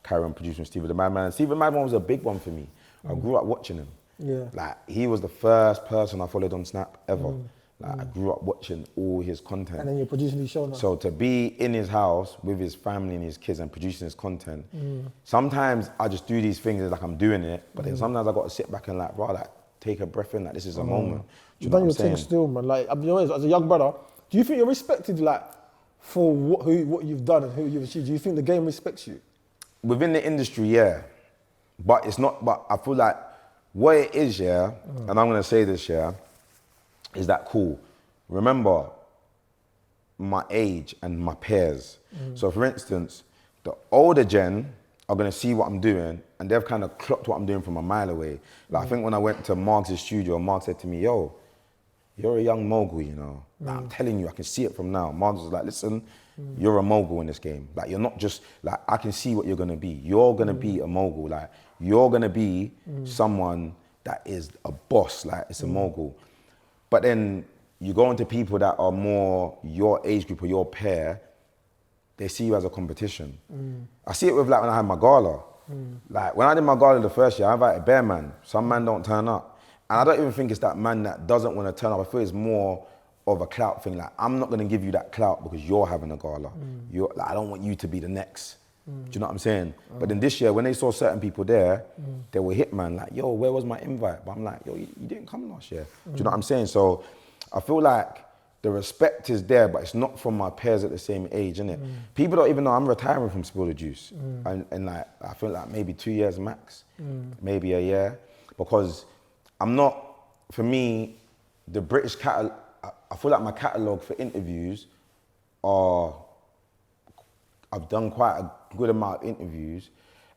carry on producing Steve the Madman. And Steve the Madman was a big one for me. I grew up watching him. Yeah. Like he was the first person I followed on Snap ever. Like I grew up watching all his content. And then you're producing his show now. So to be in his house with his family and his kids and producing his content, sometimes I just do these things like I'm doing it, but then sometimes I got to sit back and like, bro, like take a breath in, like this is a moment. You've done your thing still, man. Like, I'll be honest, as a young brother, do you think you're respected like for what you've done and who you've achieved? Do you think the game respects you? Within the industry, yeah. But it's not, but I feel like what it is, yeah, and I'm gonna say this, yeah, is that cool. Remember my age and my peers. So for instance, the older gen are gonna see what I'm doing and they've kind of clocked what I'm doing from a mile away. Like I think when I went to Mark's studio, Mark said to me, yo, you're a young mogul, you know. Like, I'm telling you, I can see it from now. Mark was like, listen, you're a mogul in this game. Like you're not just, like I can see what you're gonna be. You're gonna be a mogul. Like you're gonna be someone that is a boss, like it's a mogul. But then you go into people that are more your age group or your pair, they see you as a competition. I see it with like when I had my gala. Like when I did my gala the first year, I invited bare man. Some man don't turn up. And I don't even think it's that man that doesn't want to turn up. I feel it's more of a clout thing. Like I'm not gonna give you that clout because you're having a gala. You're, like, I don't want you to be the next. Do you know what I'm saying? But then this year, when they saw certain people there, they were hitman, like, yo, where was my invite? But I'm like, yo, you didn't come last year. Do you know what I'm saying? So I feel like the respect is there, but it's not from my peers at the same age, innit? People don't even know I'm retiring from Spill the Juice. And like, I feel like maybe 2 years max, maybe a year. Because I'm not, for me, the British catalog, I feel like my catalog for interviews are, I've done quite a good amount of interviews.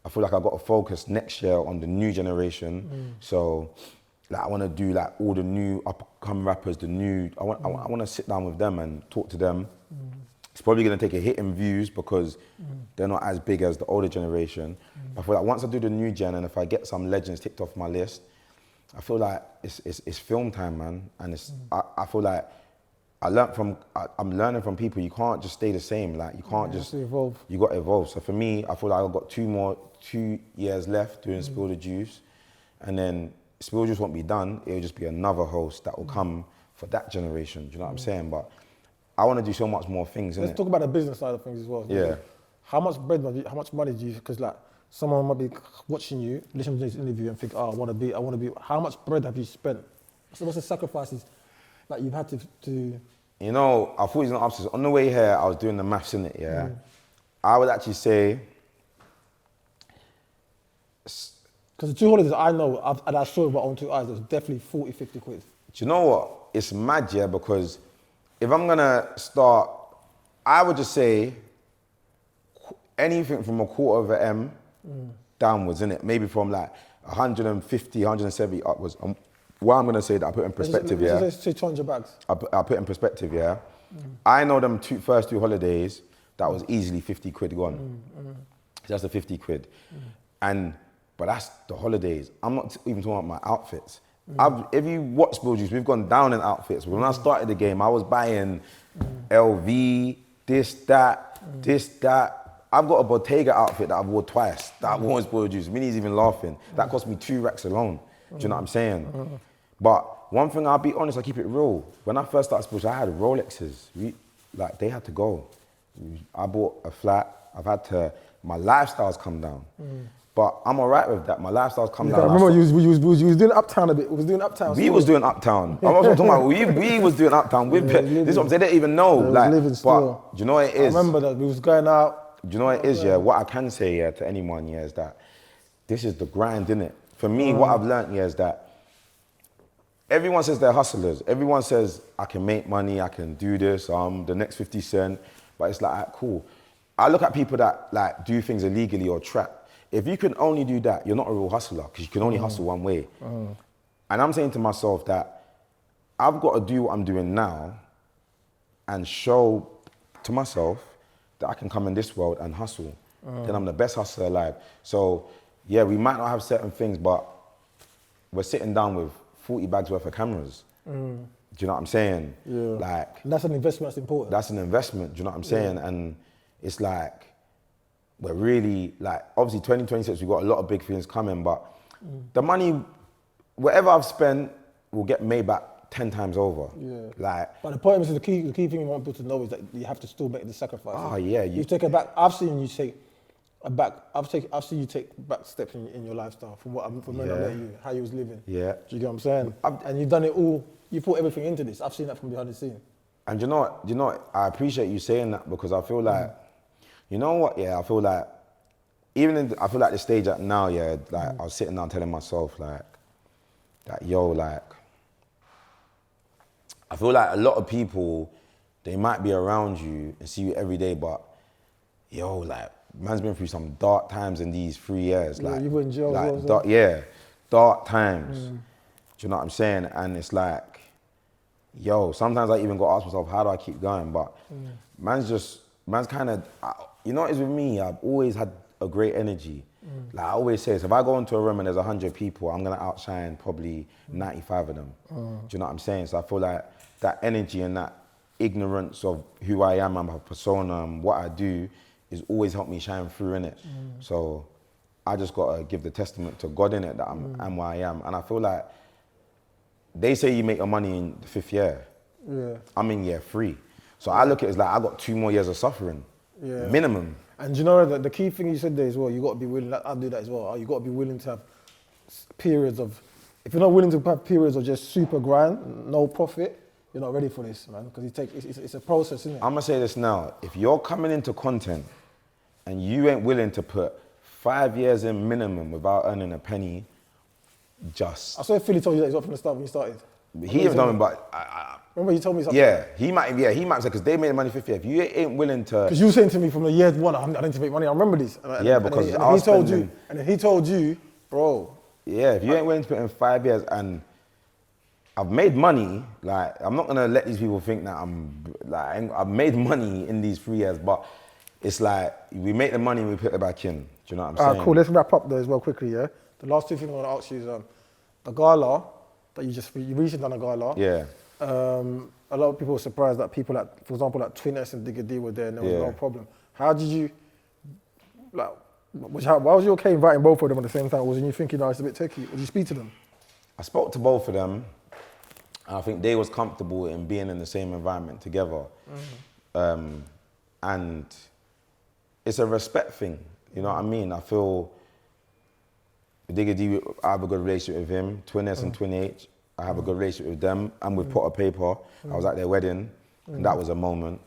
I feel like I've got to focus next year on the new generation. So like I want to do like all the new up-and-coming rappers, I want to sit down with them and talk to them. It's probably going to take a hit in views because they're not as big as the older generation. I feel like once I do the new gen and if I get some legends ticked off my list, I feel like it's film time, man. And it's I feel like I'm learning from people. You can't just stay the same. Like you can't just evolve. You got to evolve. So for me, I feel like I've got 2 years left doing Spill the Juice, and then Spill the Juice won't be done. It'll just be another host that will come for that generation. Do you know what I'm saying? But I want to do so much more things. Let's talk about the business side of things as well. Yeah. How much money do you? Because like someone might be watching you, listening to this interview, and think, oh, I want to be. How much bread have you spent? What's the sacrifices that you've had to? You know, I thought he was going to ask this. On the way here, I was doing the maths in it, yeah? I would actually say... Because the 2 holidays I know, and I saw with my own 2 eyes, it was definitely 40, 50 quid. Do you know what? It's mad, yeah, because if I'm going to start, I would just say anything from a $250,000 downwards, innit? Maybe from like 150, 170 upwards. What I'm gonna say that I put in perspective, let's say 200 bags. I put in perspective, yeah. I know them first 2 holidays, that was easily 50 quid gone. That's the 50 quid. But that's the holidays. I'm not even talking about my outfits. If you watch Spill Juice, we've gone down in outfits. When I started the game, I was buying LV, this, that. I've got a Bottega outfit that I've worn twice, that I've worn Spill Juice. Minnie's even laughing. That cost me 2 racks alone. Do you know what I'm saying? But one thing, I'll be honest, I keep it real. When I first started Spill Juice, I had Rolexes. Like, they had to go. I bought a flat. My lifestyle's come down. But I'm all right with that. My lifestyle's come I down. remember you was doing Uptown a bit. We was doing Uptown. We was doing Uptown. I'm not talking about we was doing Uptown. This is what I'm saying. They didn't even know. Like, living still. but do you know what it is? I remember that we was going out. Do you know what it is? Yeah. What I can say to anyone is that this is the grind, innit? For me, what I've learned is that everyone says they're hustlers. Everyone says I can make money. I can do this. The next 50 Cent. But it's like cool. I look at people that like do things illegally or trap. If you can only do that, you're not a real hustler because you can only hustle one way. And I'm saying to myself that I've got to do what I'm doing now and show to myself that I can come in this world and hustle. Then I'm the best hustler alive. So yeah, we might not have certain things, but we're sitting down with 40 bags worth of cameras. Do you know what I'm saying? Yeah. Like, and that's an investment that's important. That's an investment, do you know what I'm saying? And it's like, we're really, like, obviously 2026, we've got a lot of big things coming, but the money, whatever I've spent, will get made back 10 times over. Yeah. Like, but the point is, the key thing we want people to know is that you have to still make the sacrifice. Oh yeah. You take it back. I've seen you take a back. I've seen you take back steps in your lifestyle from when I met you, how you was living. Yeah. Do you get what I'm saying? And you've done it all. You put everything into this. I've seen that from behind the scene. And you know what? I appreciate you saying that because I feel like, you know what? Yeah, I feel like, I feel like the stage at now, yeah, like I was sitting down telling myself like, yo, like, I feel like a lot of people, they might be around you and see you every day, but yo, like, man's been through some dark times in these 3 years. Yeah, like, you were in jail like, as well, dark times. Do you know what I'm saying? And it's like, yo, sometimes I even got to ask myself, how do I keep going? But man's kind of, you know what it is with me? I've always had a great energy. Like I always say, so if I go into a room and there's 100 people, I'm gonna outshine probably 95 of them. Do you know what I'm saying? So I feel like that energy and that ignorance of who I am and my persona and what I do is always helped me shine through in it. So I just gotta give the testament to God in it that I'm where I am. And I feel like they say you make your money in the 5th year. Yeah. I'm in year 3. So I look at it as like I got 2 more years of suffering, minimum. And you know the key thing you said there as well, you got to be willing, I do that as well, you got to be willing to have periods of, if you're not willing to have periods of just super grind, no profit, you're not ready for this, man, because it's a process, isn't it? I'm gonna say this now, if you're coming into content and you ain't willing to put 5 years in minimum without earning a penny, just... I saw Philly told you that as well from the start when you started. He even told me, but... Remember you told me something? Yeah, he might say, because they made the money 50. If you ain't willing to... Because you were saying to me from the year 1, I need to make money, I remember this. Because he told you, bro... Yeah, if you ain't willing to put in 5 years and I've made money, like, I'm not gonna let these people think that I've made money in these 3 years, but it's like, we make the money and we put it back in. Do you know what I'm saying? Cool, let's wrap up though as well quickly, yeah? The last 2 things I want to ask you is, the Gala, that you recently done a Gala. Yeah. A lot of people were surprised that people like, for example, like Twin S and Digga D were there and there was no problem. How did you, like, why was you okay inviting both of them at the same time? Wasn't you thinking, it's a bit techie? Did you speak to them? I spoke to both of them. And I think they was comfortable in being in the same environment together. And it's a respect thing, you know what I mean? I feel Digga D, I have a good relationship with him. Twin S and Twin H, I have a good relationship with them. And with Potter Paper, I was at their wedding, and that was a moment.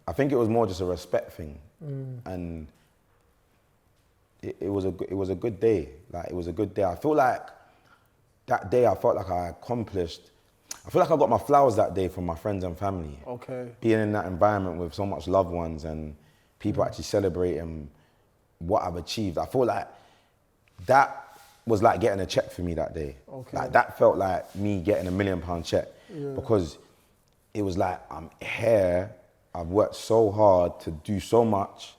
I think it was more just a respect thing, and it was a good day. Like, it was a good day. I feel like that day I felt like I accomplished. I feel like I got my flowers that day from my friends and family. Okay. Being in that environment with so much loved ones and people actually celebrating what I've achieved. I feel like that was like getting a check for me that day. Okay. Like, that felt like me getting £1 million check because it was like, I'm here. I've worked so hard to do so much,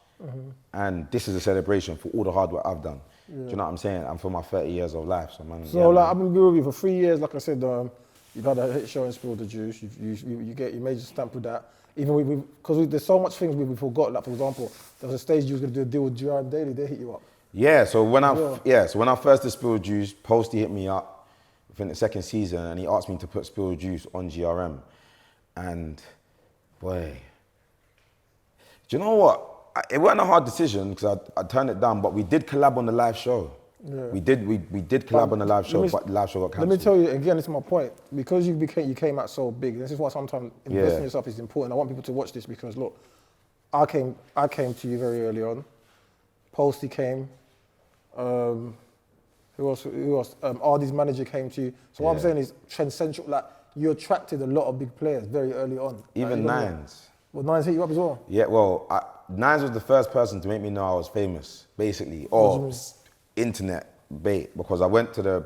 and this is a celebration for all the hard work I've done. Do you know what I'm saying? And for my 30 years of life. So, man, I've been with you for 3 years. Like I said, you've had a hit show and Spill the Juice. You made your stamp with that. Even because there's so much things we forgot. Like, for example, there was a stage you was going to do a deal with GRM Daily. They hit you up. Yeah. So when I first did Spill Juice, Posty hit me up within the 2nd season, and he asked me to put Spill Juice on GRM. And boy, do you know what? it wasn't a hard decision because I turned it down, but we did collab on the live show. Yeah. We did collab on the live show, but the live show got cancelled. Let me tell you again, this is my point. Because you came out so big. This is why sometimes investing in yourself is important. I want people to watch this because look, I came to you very early on. Posty came. Who else? Ardy's manager came to you. So what I'm saying is transcendental. Like you attracted a lot of big players very early on. Even Nines. Well, Nines hit you up as well. Yeah, well, Nines was the first person to make me know I was famous, basically, or internet bait, because I went to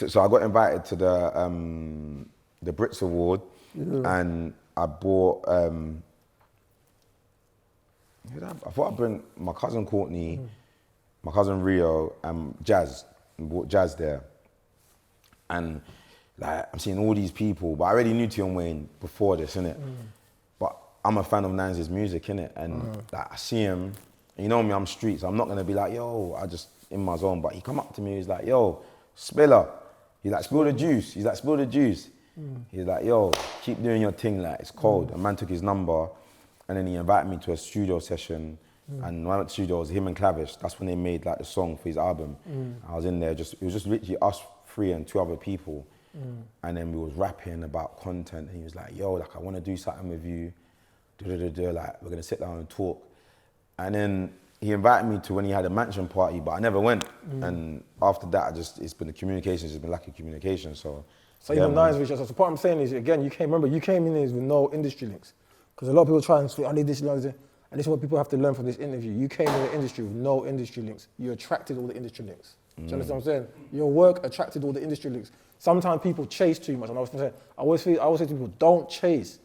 so I got invited to the Brits Award, and I bought. I thought I'd bring my cousin Courtney, my cousin Rio, and Jazz. And brought Jazz there, and like I'm seeing all these people, but I already knew Tion Wayne before this, innit? But I'm a fan of Nines' music, innit? And like, I see him, and you know me, I'm street, so I'm not gonna be like, yo, I just in my zone. But he come up to me, he's like, yo, Spiller. He's like, spill the juice. He's like, spill the juice. He's like, yo, keep doing your thing, like it's cold. A man took his number, and then he invited me to a studio session. And when I went to the studio, it was him and Clavish. That's when they made like the song for his album. I was in there, it was just literally us three and two other people. And then we was rapping about content, and he was like, yo, like I want to do something with you. Like we're gonna sit down and talk. And then he invited me to when he had a mansion party, but I never went. And after that, it's been the communication, it's been lack of communication. So even Nines reached out. So what I'm saying is, again, you came in with no industry links. Because a lot of people try and say, I need this, and this is what people have to learn from this interview. You came in the industry with no industry links. You attracted all the industry links. Do you understand what I'm saying? Your work attracted all the industry links. Sometimes people chase too much, and I always say to people, don't chase.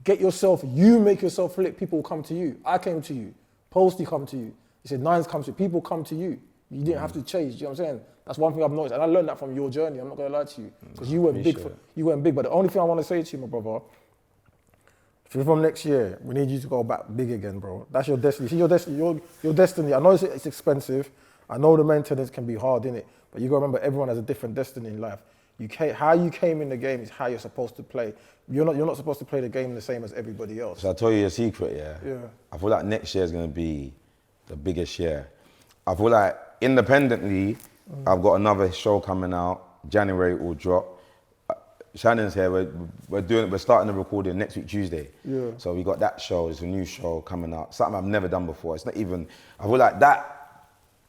Get yourself, you make yourself lit, people will come to you. I came to you. Posty come to you. He said, Nines come to you. People come to you. You didn't have to chase, you know what I'm saying? That's one thing I've noticed, and I learned that from your journey, I'm not gonna lie to you. Because you went big, but the only thing I wanna say to you, my brother, from next year, we need you to go back big again, bro. That's your destiny. See, your destiny. I know it's expensive. I know the maintenance can be hard, innit? But you gotta remember, everyone has a different destiny in life. How you came in the game is how you're supposed to play. You're not supposed to play the game the same as everybody else. So I'll tell you a secret, yeah? Yeah. I feel like next year is gonna be the biggest year. I feel like independently, I've got another show coming out. January will drop. Shannon's here. We're starting the recording next week Tuesday. Yeah. So we got that show. It's a new show coming out. Something I've never done before. It's not even. I feel like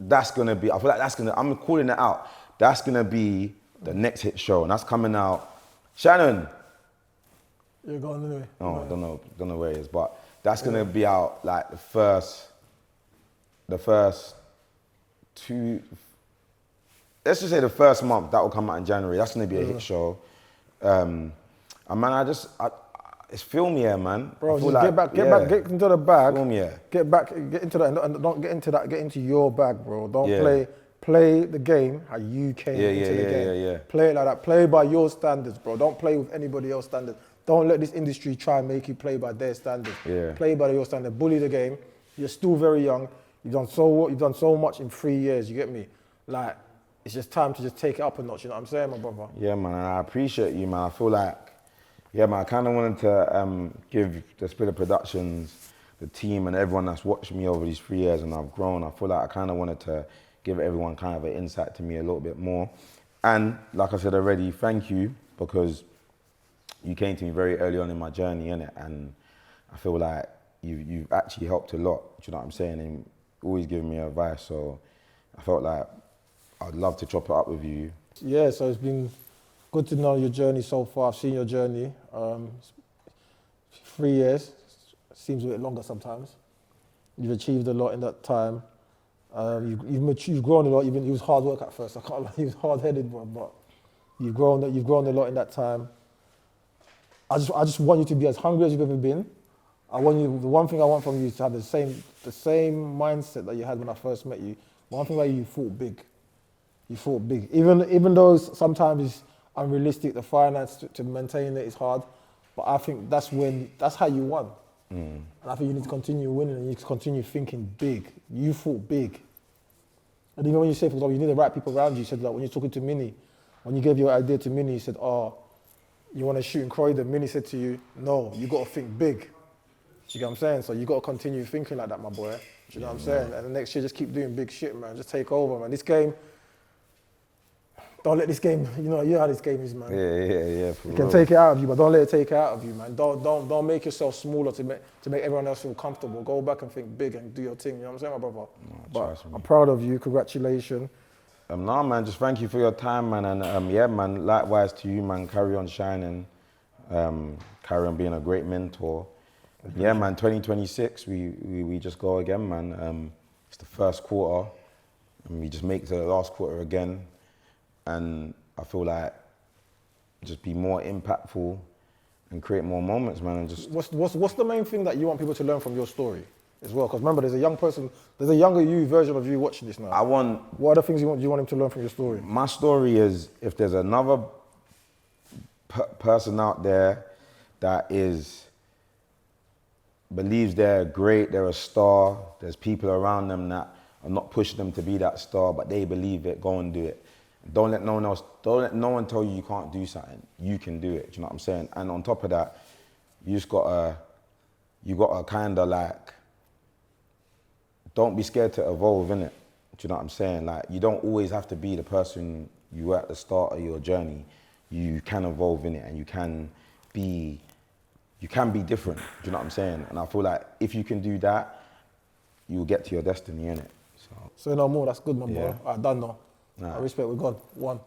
that's gonna be. I'm calling it out. That's gonna be the next hit show, and that's coming out. Shannon. You're going anyway. Oh, I don't know where it is, but that's gonna be out like the first two. Let's just say the first month that will come out in January. That's gonna be a hit show. And man, it's film year, man. Bro, just get back, get into the bag. Film year. Get into that, and don't get into that. Get into your bag, bro. Don't play the game how you came into the game. Yeah. Play it like that. Play by your standards, bro. Don't play with anybody else's standards. Don't let this industry try and make you play by their standards. Yeah. Play by your standard. Bully the game. You're still very young. You've done so much in 3 years. You get me? Like, it's just time to just take it up a notch. You know what I'm saying, my brother? Yeah, man. And I appreciate you, man. I feel like, yeah, man. I kind of wanted to give the Spiller Productions, the team, and everyone that's watched me over these 3 years, and I've grown. I feel like I kind of wanted to give everyone kind of an insight to me a little bit more. And like I said already, thank you, because you came to me very early on in my journey, innit? And I feel like you've actually helped a lot, do you know what I'm saying? And always giving me advice, so I felt like I'd love to chop it up with you. Yeah, so it's been good to know your journey so far. I've seen your journey. 3 years, seems a bit longer sometimes. You've achieved a lot in that time. You've grown a lot. You was hard work at first. I can't lie, you was hard-headed, bro, but you've grown a lot in that time. I just want you to be as hungry as you've ever been. The one thing I want from you is to have the same mindset that you had when I first met you. One thing about you thought big. You thought big. Even though sometimes it's unrealistic, the finance to maintain it is hard, but I think that's how you won. And I think you need to continue winning, and you need to continue thinking big. You thought big. And even when you say, for example, you need the right people around you, you said that when you're talking to Minnie, when you gave your idea to Minnie, you said, oh, you want to shoot in Croydon. Minnie said to you, no, you got to think big. Do you get what I'm saying? So you got to continue thinking like that, my boy. Do you know what I'm saying? And the next year, just keep doing big shit, man. Just take over, man. This game, don't let this game, you know how this game is, man. Yeah. You can take it out of you, but don't let it take it out of you, man. Don't make yourself smaller to make everyone else feel comfortable. Go back and think big and do your thing. You know what I'm saying, my brother? But I'm proud of you. Congratulations. No, man, just thank you for your time, man. And yeah, man, likewise to you, man. Carry on shining. Carry on being a great mentor. Yeah, man, 2026, we just go again, man. It's the first quarter, and we just make it to the last quarter again. And I feel like just be more impactful and create more moments, man. And just what's the main thing that you want people to learn from your story as well? Because remember, there's a younger you version of you watching this now. What are the things you want him to learn from your story? My story is, if there's another person out there that believes they're great, they're a star, there's people around them that are not pushing them to be that star, but they believe it, go and do it. Don't let no one tell you can't do something. You can do it, do you know what I'm saying? And on top of that, you gotta kinda like, don't be scared to evolve, innit? Do you know what I'm saying? Like, you don't always have to be the person you were at the start of your journey. You can evolve in it, and you can be different, do you know what I'm saying? And I feel like if you can do that, you'll get to your destiny, innit? Say no more, that's good, my boy. Yeah. I done now. Nah. I respect, we're gone. One.